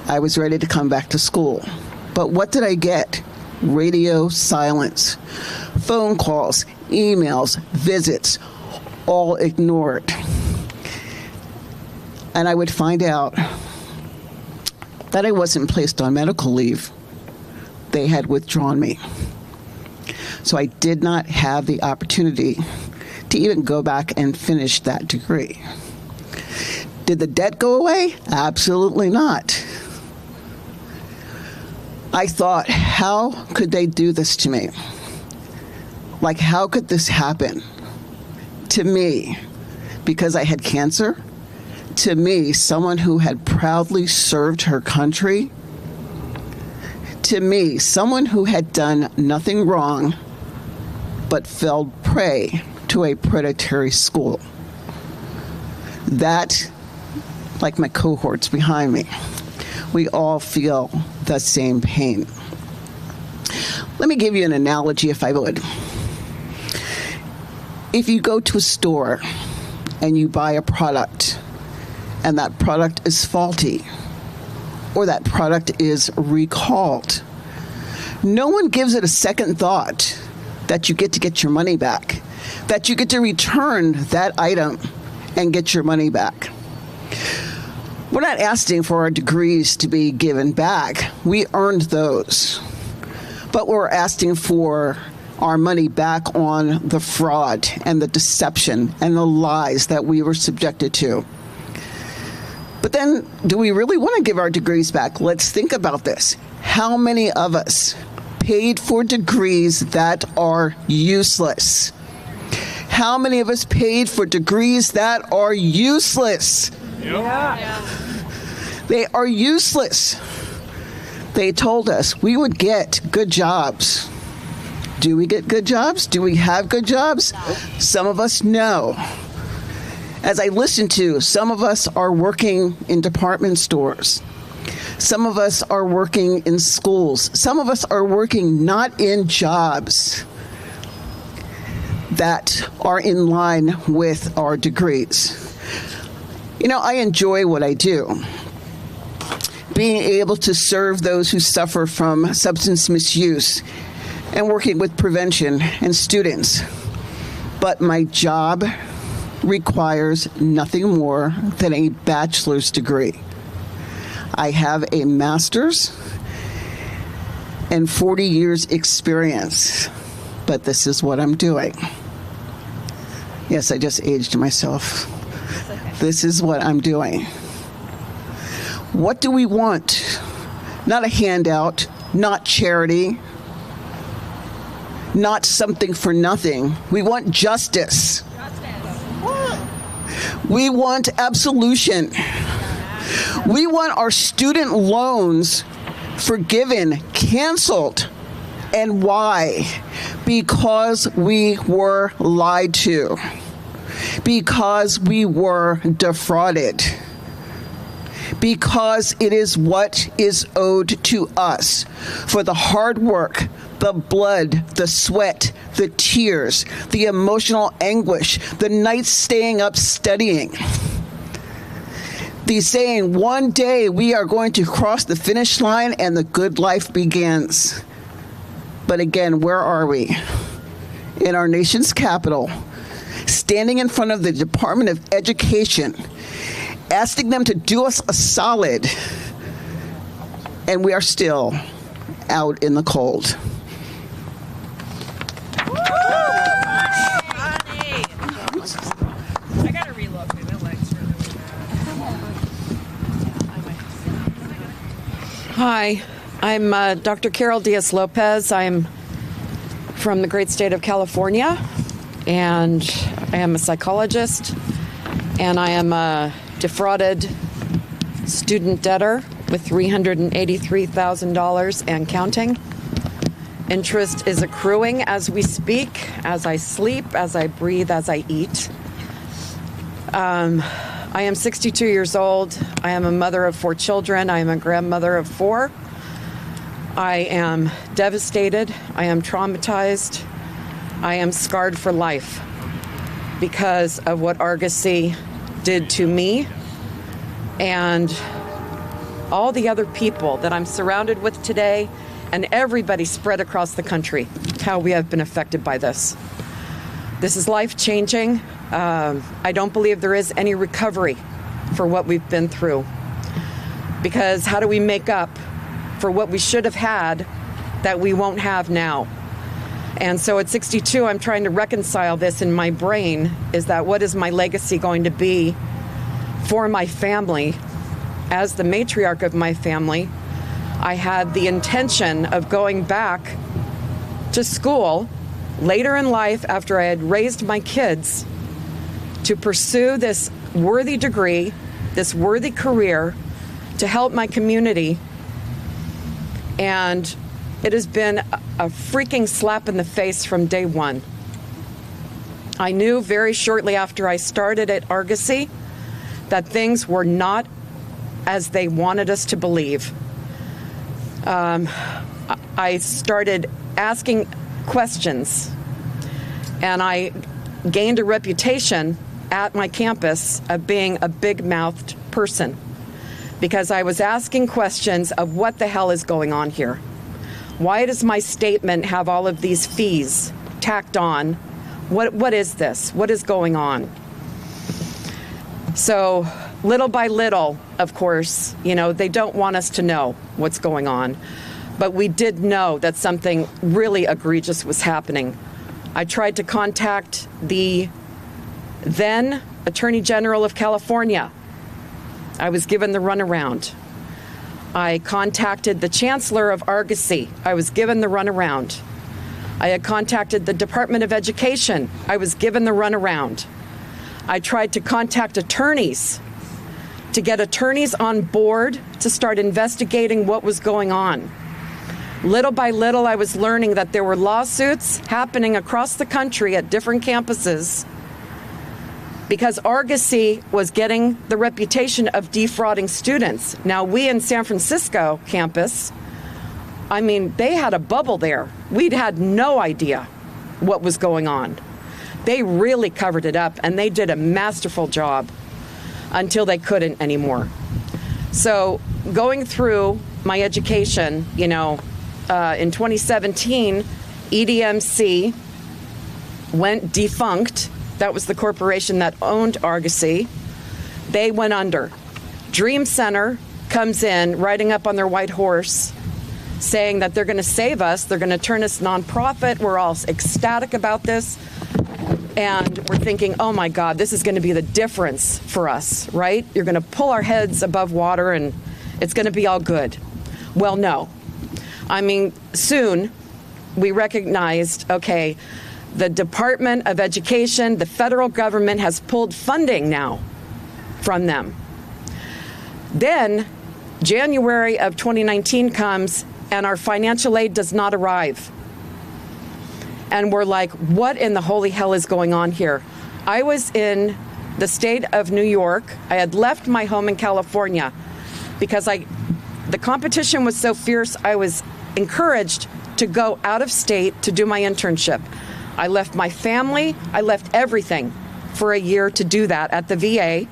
I was ready to come back to school. But what did I get? Radio silence. Phone calls, emails, visits, all ignored. And I would find out that I wasn't placed on medical leave. They had withdrawn me. So I did not have the opportunity to even go back and finish that degree. Did the debt go away? Absolutely not. I thought, how could they do this to me? Like, how could this happen to me because I had cancer? To me, someone who had proudly served her country? To me, someone who had done nothing wrong but fell prey to a predatory school. That, like my cohorts behind me, we all feel the same pain. Let me give you an analogy, if I would. If you go to a store and you buy a product, and that product is faulty, or that product is recalled, no one gives it a second thought that you get your money back, that you get to return that item and get your money back. We're not asking for our degrees to be given back. We earned those. But we're asking for our money back on the fraud and the deception and the lies that we were subjected to. But then, do we really want to give our degrees back? Let's think about this. How many of us paid for degrees that are useless? How many of us paid for degrees that are useless? Yeah. They are useless. They told us we would get good jobs. Do we get good jobs? Do we have good jobs? Some of us, no. As I listen to, some of us are working in department stores. Some of us are working in schools. Some of us are working not in jobs that are in line with our degrees. You know, I enjoy what I do. Being able to serve those who suffer from substance misuse and working with prevention and students. But my job requires nothing more than a bachelor's degree. I have a master's and 40 years experience, but this is what I'm doing. Yes, I just aged myself. This is what I'm doing. What do we want? Not a handout, not charity, not something for nothing. We want justice. We want absolution. We want our student loans forgiven, canceled. And why? Because we were lied to. Because we were defrauded. Because it is what is owed to us for the hard work, the blood, the sweat, the tears, the emotional anguish, the nights staying up studying. The saying, one day we are going to cross the finish line and the good life begins. But again, where are we? In our nation's capital, standing in front of the Department of Education asking them to do us a solid, and we are still out in the cold. Hi, I'm Dr. Carol Diaz-Lopez. I'm from the great state of California, and I am a psychologist, and I am a defrauded student debtor with $383,000 and counting. Interest is accruing as we speak, as I sleep, as I breathe, as I eat. I am 62 years old. I am a mother of 4 children. I am a grandmother of 4. I am devastated. I am traumatized. I am scarred for life because of what Argosy did to me and all the other people that I'm surrounded with today, and everybody spread across the country, how we have been affected by this. This is life-changing. I don't believe there is any recovery for what we've been through. Because how do we make up for what we should have had that we won't have now? And so at 62, I'm trying to reconcile this in my brain, is that what is my legacy going to be for my family? As the matriarch of my family, I had the intention of going back to school later in life after I had raised my kids to pursue this worthy degree, this worthy career, to help my community. And it has been a freaking slap in the face from day one. I knew very shortly after I started at Argosy that things were not as they wanted us to believe. I started asking questions, and I gained a reputation at my campus of being a big-mouthed person because I was asking questions of what the hell is going on here. Why does my statement have all of these fees tacked on? What is this? What is going on? So little by little, of course, they don't want us to know what's going on. But we did know that something really egregious was happening. I tried to contact the then Attorney General of California. I was given the runaround. I contacted the Chancellor of Argosy. I was given the runaround. I had contacted the Department of Education. I was given the runaround. I tried to contact attorneys to get attorneys on board to start investigating what was going on. Little by little, I was learning that there were lawsuits happening across the country at different campuses because Argosy was getting the reputation of defrauding students. Now, we in San Francisco campus, they had a bubble there. We'd had no idea what was going on. They really covered it up, and they did a masterful job until they couldn't anymore. So going through my education, in 2017, EDMC went defunct. That was the corporation that owned Argosy. They went under. Dream Center comes in, riding up on their white horse, saying that they're going to save us. They're going to turn us nonprofit. We're all ecstatic about this. And we're thinking, oh my God, this is going to be the difference for us, right? You're going to pull our heads above water and it's going to be all good. Well, no. Soon we recognized, okay, the Department of Education, the federal government has pulled funding now from them. Then January of 2019 comes and our financial aid does not arrive. And we're like, what in the holy hell is going on here? I was in the state of New York. I had left my home in California because the competition was so fierce, I was encouraged to go out of state to do my internship. I left my family, I left everything for a year to do that at the VA.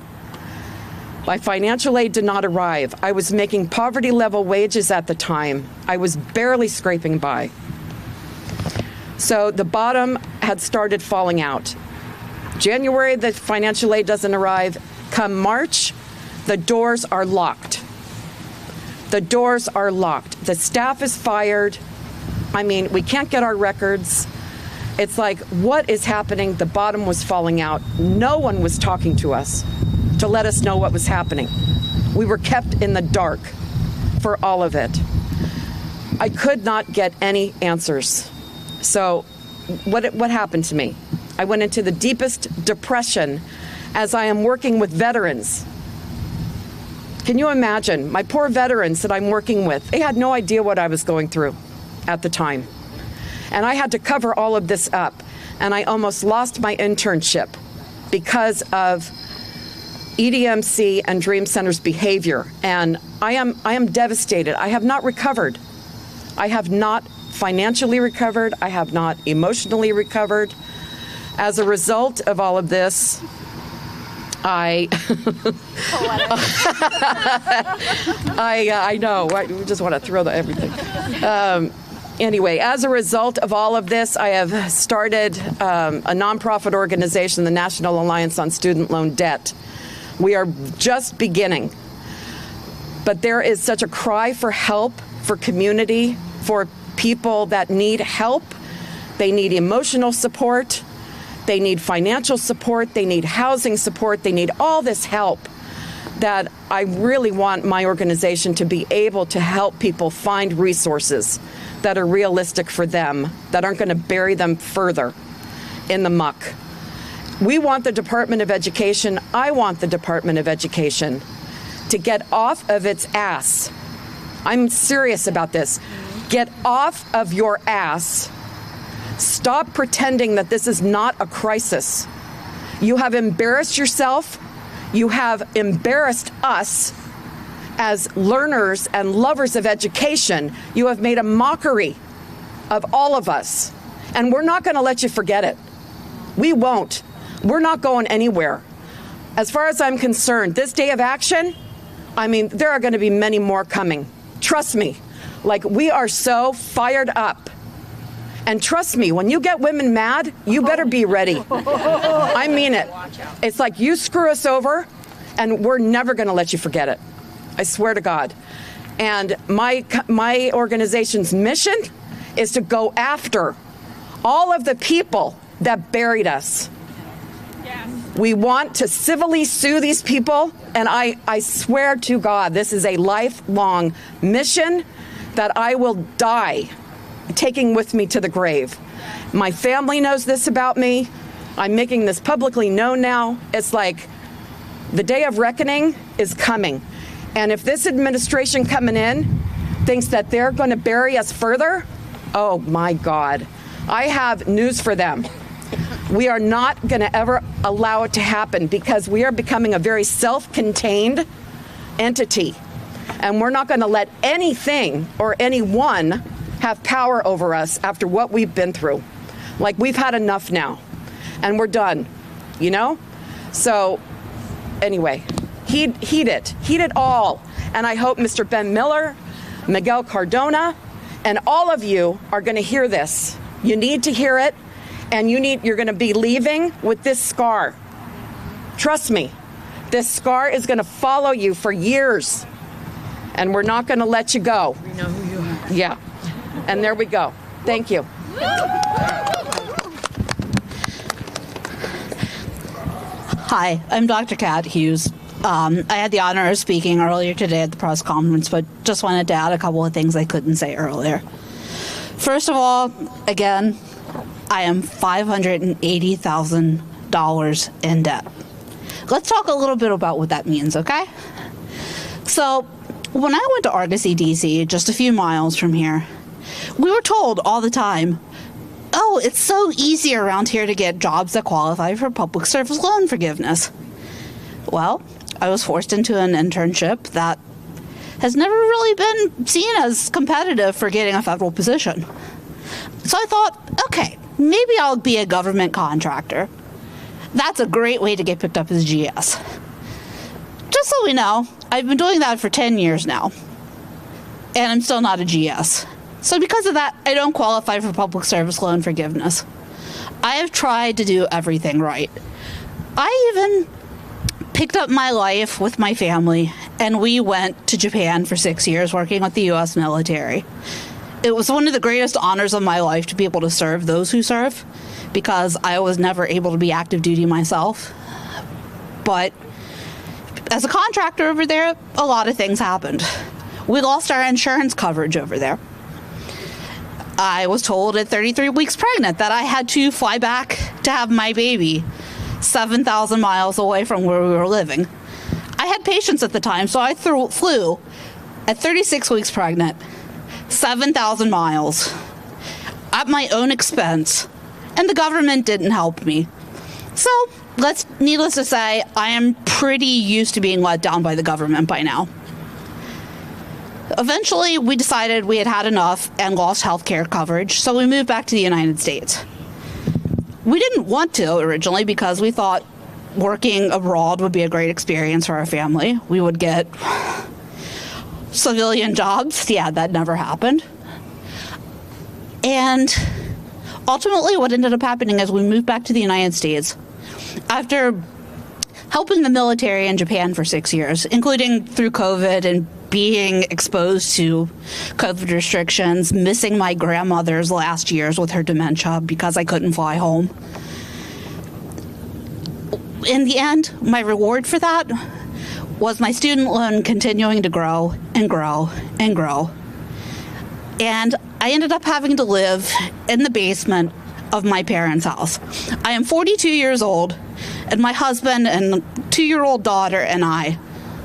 My financial aid did not arrive. I was making poverty level wages at the time. I was barely scraping by. So the bottom had started falling out. January, the financial aid doesn't arrive. Come March, The doors are locked. The doors are locked. The staff is fired. I mean, we can't get our records. It's like, what is happening? The bottom was falling out. No one was talking to us to let us know what was happening. We were kept in the dark for all of it. I could not get any answers. So what happened to me? I went into the deepest depression as I am working with veterans. Can you imagine? My poor veterans that I'm working with, they had no idea what I was going through at the time. And I had to cover all of this up. And I almost lost my internship because of EDMC and Dream Center's behavior. And I am devastated. I have not recovered. I have not financially recovered. I have not emotionally recovered. As a result of all of this, I know, right? We just want to throw everything. Anyway, as a result of all of this, I have started a nonprofit organization, the National Alliance on Student Loan Debt. We are just beginning. But there is such a cry for help, for community, for people that need help. They need emotional support. They need financial support. They need housing support. They need all this help that I really want my organization to be able to help people find resources that are realistic for them, that aren't going to bury them further in the muck. We want the Department of Education, I want the Department of Education to get off of its ass. I'm serious about this. Get off of your ass. Stop pretending that this is not a crisis. You have embarrassed yourself. You have embarrassed us as learners and lovers of education. You have made a mockery of all of us. And we're not going to let you forget it. We won't. We're not going anywhere. As far as I'm concerned, this day of action, I mean, there are going to be many more coming. Trust me. Like, we are so fired up. And trust me, when you get women mad, you better be ready. I mean it. It's like, you screw us over, and we're never going to let you forget it. I swear to God. And my organization's mission is to go after all of the people that buried us. Yes. We want to civilly sue these people, and I swear to God, this is a lifelong mission that I will die taking with me to the grave. My family knows this about me. I'm making this publicly known now. It's like the day of reckoning is coming. And if this administration coming in thinks that they're going to bury us further, oh my God, I have news for them. We are not going to ever allow it to happen because we are becoming a very self-contained entity. And we're not going to let anything or anyone have power over us after what we've been through. Like, we've had enough now, and we're done, you know? So, anyway, heed it all. And I hope Mr. Ben Miller, Miguel Cardona, and all of you are going to hear this. You need to hear it, and you're going to be leaving with this scar. Trust me, this scar is going to follow you for years, and we're not going to let you go. We know who you are. Yeah. And there we go. Thank you. Hi, I'm Dr. Kat Hughes. I had the honor of speaking earlier today at the press conference, but just wanted to add a couple of things I couldn't say earlier. First of all, again, I am $580,000 in debt. Let's talk a little bit about what that means, okay? So, when I went to Argosy, DC, just a few miles from here, we were told all the time, oh, it's so easy around here to get jobs that qualify for public service loan forgiveness. Well, I was forced into an internship that has never really been seen as competitive for getting a federal position. So I thought, okay, maybe I'll be a government contractor. That's a great way to get picked up as GS. Just so we know, I've been doing that for 10 years now, and I'm still not a GS. So because of that, I don't qualify for public service loan forgiveness. I have tried to do everything right. I even picked up my life with my family, and we went to Japan for 6 years working with the U.S. military. It was one of the greatest honors of my life to be able to serve those who serve, because I was never able to be active duty myself. But as a contractor over there, a lot of things happened. We lost our insurance coverage over there. I was told at 33 weeks pregnant that I had to fly back to have my baby 7,000 miles away from where we were living. I had patients at the time, so I flew at 36 weeks pregnant, 7,000 miles at my own expense, and the government didn't help me. So, needless to say, I am pretty used to being let down by the government by now. Eventually, we decided we had had enough and lost health care coverage, so we moved back to the United States. We didn't want to originally because we thought working abroad would be a great experience for our family. We would get civilian jobs. Yeah, that never happened. And ultimately, what ended up happening is we moved back to the United States after helping the military in Japan for 6 years, including through COVID and being exposed to COVID restrictions, missing my grandmother's last years with her dementia because I couldn't fly home. In the end, my reward for that was my student loan continuing to grow and grow and grow. And I ended up having to live in the basement of my parents' house. I am 42 years old, and my husband and 2-year-old daughter and I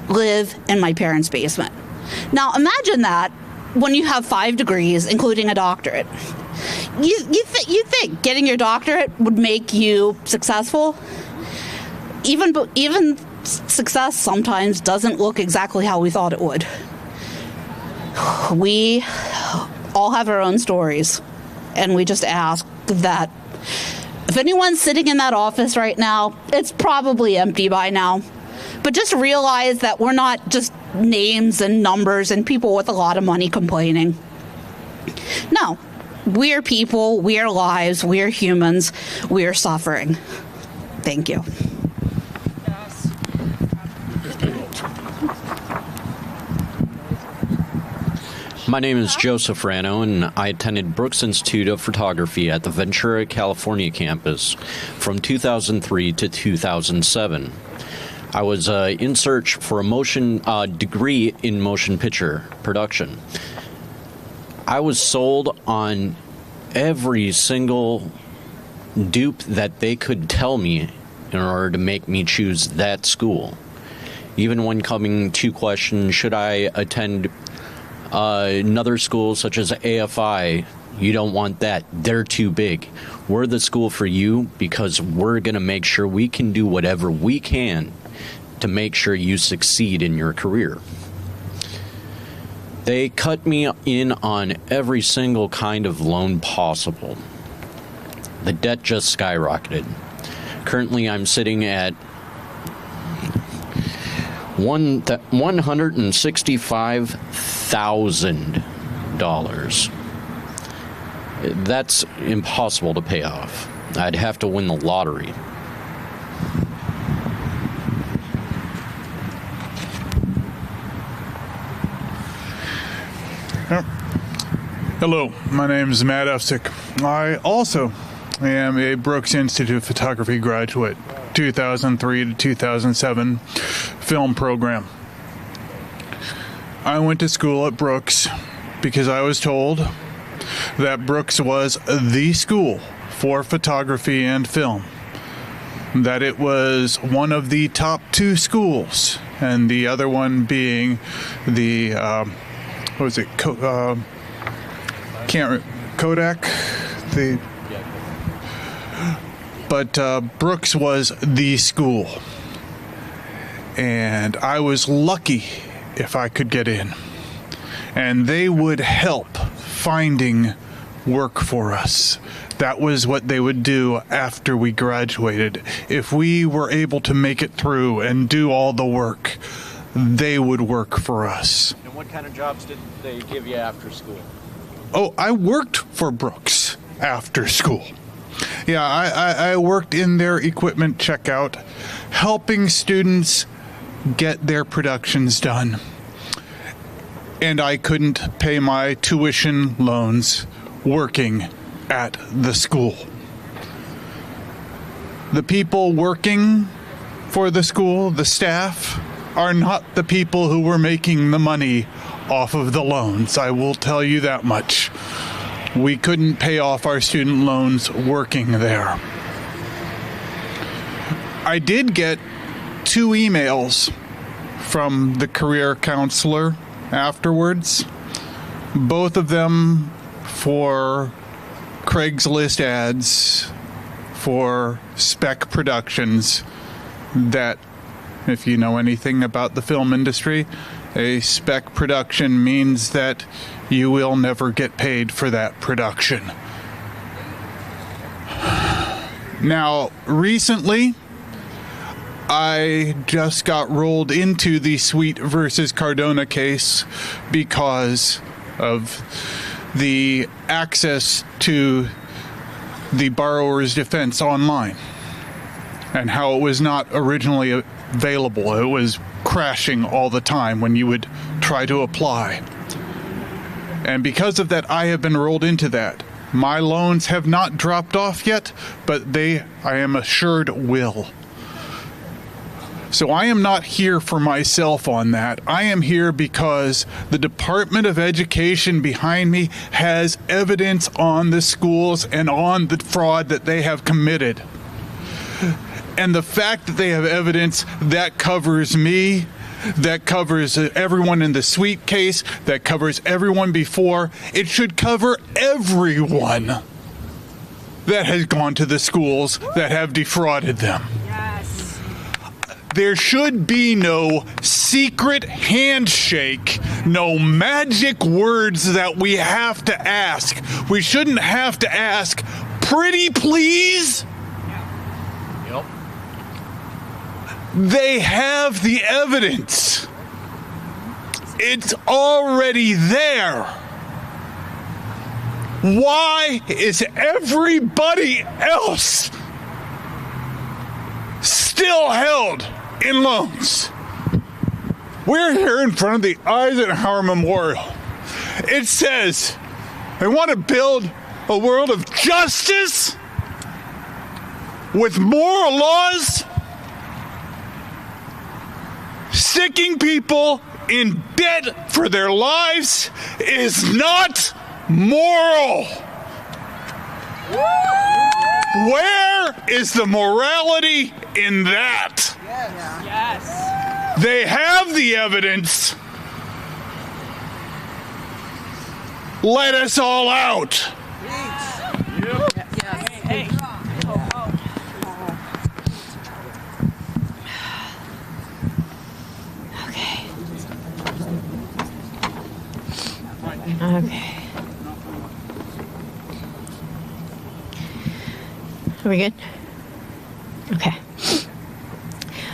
live in my parents' basement. Now imagine that when you have 5 degrees, including a doctorate. You think getting your doctorate would make you successful? Even success sometimes doesn't look exactly how we thought it would. We all have our own stories, and we just ask that if anyone's sitting in that office right now, it's probably empty by now. But just realize that we're not just names and numbers and people with a lot of money complaining. No, we're people, we're lives, we're humans, we're suffering. Thank you. My name is Joseph Rano, and I attended Brooks Institute of Photography at the Ventura, California campus from 2003 to 2007. I was in search for a degree in motion picture production. I was sold on every single dupe that they could tell me in order to make me choose that school. Even when coming to question, should I attend another school such as AFI, you don't want that. They're too big. We're the school for you because we're going to make sure we can do whatever we can to make sure you succeed in your career. They cut me in on every single kind of loan possible. The debt just skyrocketed. Currently, I'm sitting at $165,000. That's impossible to pay off. I'd have to win the lottery. Hello, my name is Matt Efsick. I also am a Brooks Institute of Photography graduate, 2003 to 2007 film program. I went to school at Brooks because I was told that Brooks was the school for photography and film, that it was one of the top 2 schools, and the other one being the Kodak. But Brooks was the school, and I was lucky if I could get in, and they would help finding work for us. That was what they would do after we graduated. If we were able to make it through and do all the work, they would work for us. And what kind of jobs did they give you after school? Oh, I worked for Brooks after school. Yeah, I worked in their equipment checkout, helping students get their productions done. And I couldn't pay my tuition loans working at the school. The people working for the school, the staff, are not the people who were making the money off of the loans. I will tell you that much. We couldn't pay off our student loans working there. I did get 2 emails from the career counselor afterwards, both of them for Craigslist ads for spec productions that, if you know anything about the film industry, a spec production means that you will never get paid for that production. Now, recently, I just got rolled into the Sweet versus Cardona case because of the access to the borrower's defense online and how it was not originally available. It was crashing all the time when you would try to apply. And because of that, I have been rolled into that. My loans have not dropped off yet, but they, I am assured, will. So I am not here for myself on that. I am here because the Department of Education behind me has evidence on the schools and on the fraud that they have committed. And the fact that they have evidence, that covers me, that covers everyone in the Sweet case, that covers everyone before. It should cover everyone that has gone to the schools that have defrauded them. There should be no secret handshake, no magic words that we have to ask. We shouldn't have to ask, pretty please? Yep. They have the evidence. It's already there. Why is everybody else still held in loans? We're here in front of the Eisenhower Memorial. It says they want to build a world of justice with moral laws. Sticking people in debt for their lives is not moral. Where is the morality in that? Yes. They have the evidence. Let us all out. Okay. Are we good? Okay.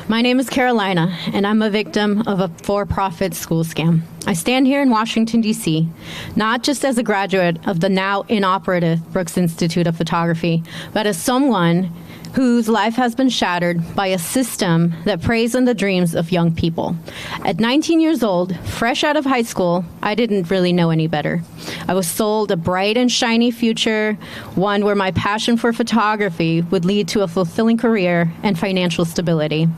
My name is Carolina, and I'm a victim of a for-profit school scam. I stand here in Washington, D.C., not just as a graduate of the now inoperative Brooks Institute of Photography, but as someone whose life has been shattered by a system that preys on the dreams of young people. At 19 years old, fresh out of high school, I didn't really know any better. I was sold a bright and shiny future, one where my passion for photography would lead to a fulfilling career and financial stability.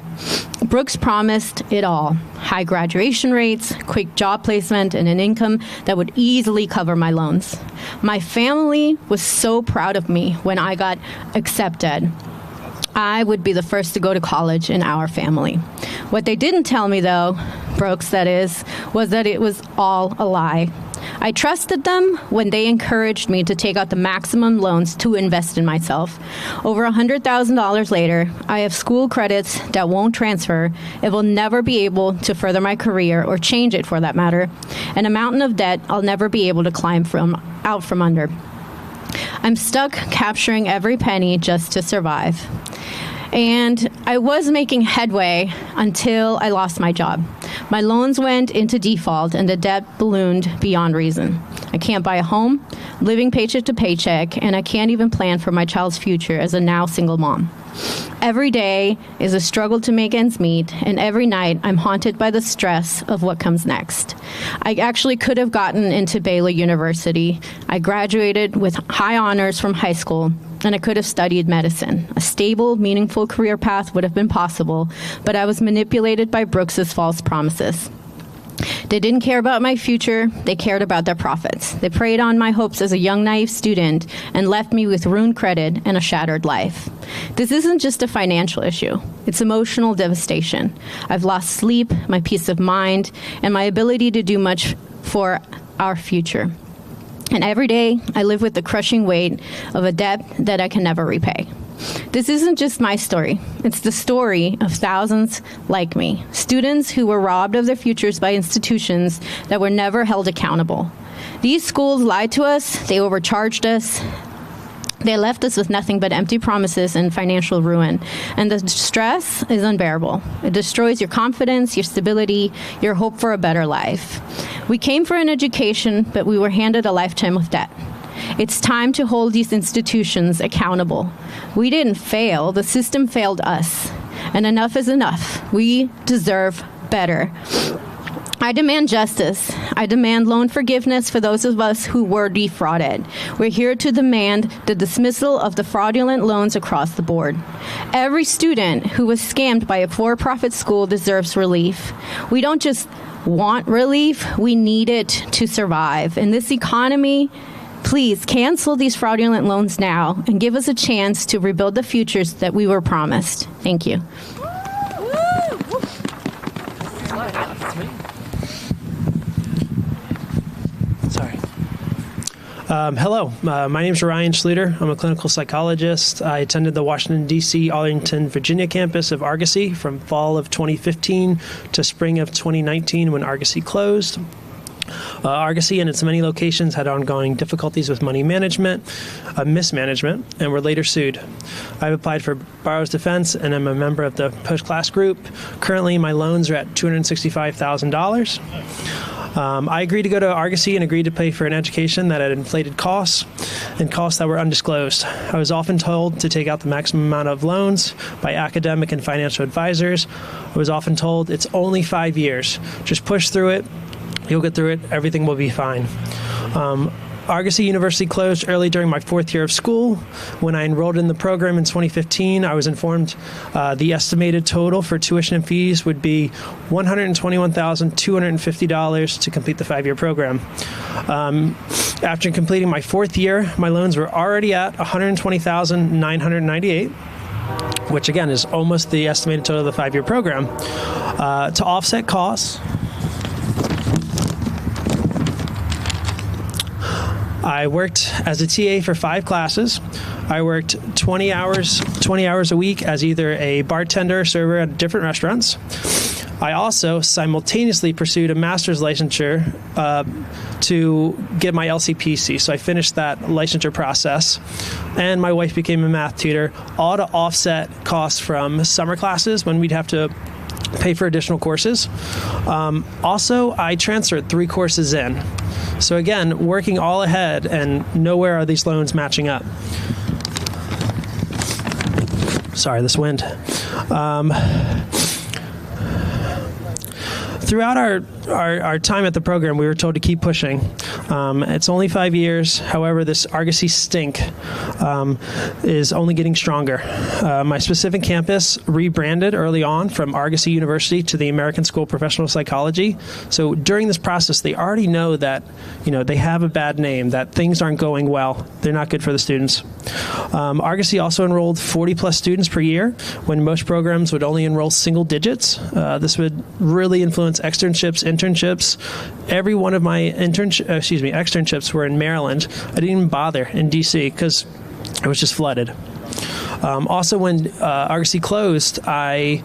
Brooks promised it all: high graduation rates, quick job placement, and an income that would easily cover my loans. My family was so proud of me when I got accepted. I would be the first to go to college in our family. What they didn't tell me, though, Brooks, that is, was that it was all a lie. I trusted them when they encouraged me to take out the maximum loans to invest in myself. Over $100,000 later, I have school credits that won't transfer. It will never be able to further my career or change it, for that matter, and a mountain of debt I'll never be able to climb out from under. I'm stuck capturing every penny just to survive. And I was making headway until I lost my job. My loans went into default and the debt ballooned beyond reason. I can't buy a home, living paycheck to paycheck, and I can't even plan for my child's future as a now single mom. Every day is a struggle to make ends meet, and every night I'm haunted by the stress of what comes next. I actually could have gotten into Baylor University. I graduated with high honors from high school, and I could have studied medicine. A stable, meaningful career path would have been possible, but I was manipulated by Brooks's false promises. They didn't care about my future. They cared about their profits. They preyed on my hopes as a young, naive student and left me with ruined credit and a shattered life. This isn't just a financial issue. It's emotional devastation. I've lost sleep, my peace of mind, and my ability to do much for our future. And every day, I live with the crushing weight of a debt that I can never repay. This isn't just my story. It's the story of thousands like me, students who were robbed of their futures by institutions that were never held accountable. These schools lied to us, they overcharged us, they left us with nothing but empty promises and financial ruin. And the stress is unbearable. It destroys your confidence, your stability, your hope for a better life. We came for an education, but we were handed a lifetime of debt. It's time to hold these institutions accountable. We didn't fail, the system failed us. And enough is enough. We deserve better. I demand justice. I demand loan forgiveness for those of us who were defrauded. We're here to demand the dismissal of the fraudulent loans across the board. Every student who was scammed by a for-profit school deserves relief. We don't just want relief, we need it to survive. In this economy, please cancel these fraudulent loans now and give us a chance to rebuild the futures that we were promised. Thank you. Sorry. Hello, my name is Ryan Schluter. I'm a clinical psychologist. I attended the Washington, D.C., Arlington, Virginia campus of Argosy from fall of 2015 to spring of 2019 when Argosy closed. Argosy and its many locations had ongoing difficulties with money management, mismanagement, and were later sued. I've applied for borrower's defense and I'm a member of the post-class group. Currently, my loans are at $265,000. I agreed to go to Argosy and agreed to pay for an education that had inflated costs and costs that were undisclosed. I was often told to take out the maximum amount of loans by academic and financial advisors. I was often told it's only 5 years. Just push through it. You'll get through it. Everything will be fine. Argosy University closed early during my fourth year of school. When I enrolled in the program in 2015, I was informed the estimated total for tuition and fees would be $121,250 to complete the 5-year program. After completing my fourth year, my loans were already at $120,998. which again is almost the estimated total of the 5-year program. To offset costs, I worked as a TA for 5 classes. I worked 20 hours a week as either a bartender or server at different restaurants. I also simultaneously pursued a master's licensure to get my LCPC. So I finished that licensure process, and my wife became a math tutor, all to offset costs from summer classes when we'd have to pay for additional courses. Also, I transferred 3 courses in. So again, working all ahead, and nowhere are these loans matching up. Sorry, this wind. Throughout our time at the program, we were told to keep pushing. It's only 5 years. However, this Argosy stink is only getting stronger. My specific campus rebranded early on from Argosy University to the American School of Professional Psychology. So during this process, they already know that they have a bad name, that things aren't going well. They're not good for the students. Argosy also enrolled 40-plus students per year when most programs would only enroll single digits. This would really influence externships, internships. Every one of my externships were in Maryland. I didn't even bother in DC because it was just flooded. Also, when Argosy closed, I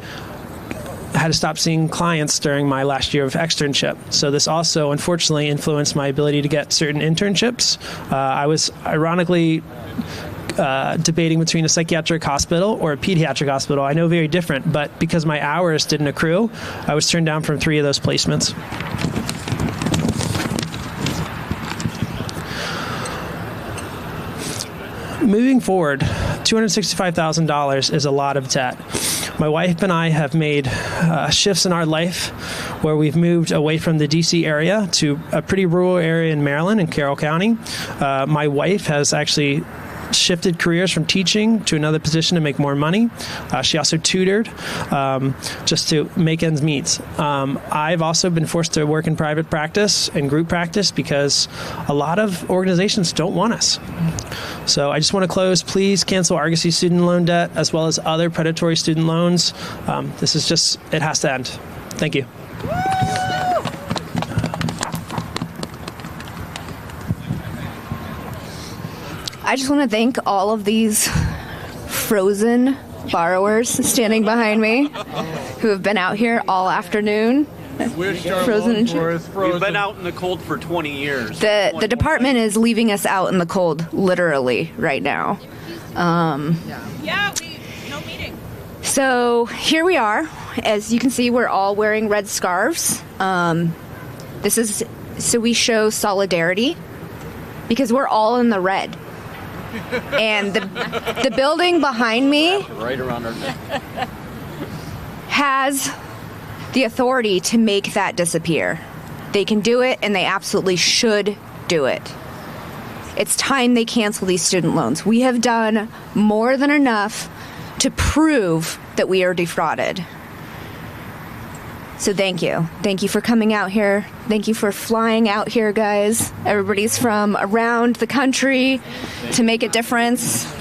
had to stop seeing clients during my last year of externship. So this also, unfortunately, influenced my ability to get certain internships. I was ironically debating between a psychiatric hospital or a pediatric hospital. I know very different, but because my hours didn't accrue, I was turned down from 3 of those placements. moving forward, $265,000 is a lot of debt. My wife and I have made shifts in our life where we've moved away from the D.C. area to a pretty rural area in Maryland, in Carroll County. My wife has actually shifted careers from teaching to another position to make more money. She also tutored just to make ends meet. I've also been forced to work in private practice and group practice because a lot of organizations don't want us. So I just want to close. Please cancel Argosy student loan debt as well as other predatory student loans. This is just, it has to end. Thank you. I just want to thank all of these frozen borrowers standing behind me who have been out here all afternoon. Frozen. We've been out in the cold for 20 years. The department is leaving us out in the cold, literally, right now. No meeting. So here we are. As you can see, we're all wearing red scarves. This is so we show solidarity because we're all in the red. And the building behind me Right around our neck. has the authority to make that disappear. They can do it, and they absolutely should do it. It's time they cancel these student loans. We have done more than enough to prove that we are defrauded. So thank you. Thank you for coming out here. Thank you for flying out here, guys. Everybody's from around the country to make a difference.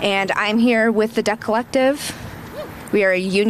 And I'm here with the Debt Collective. We are a union.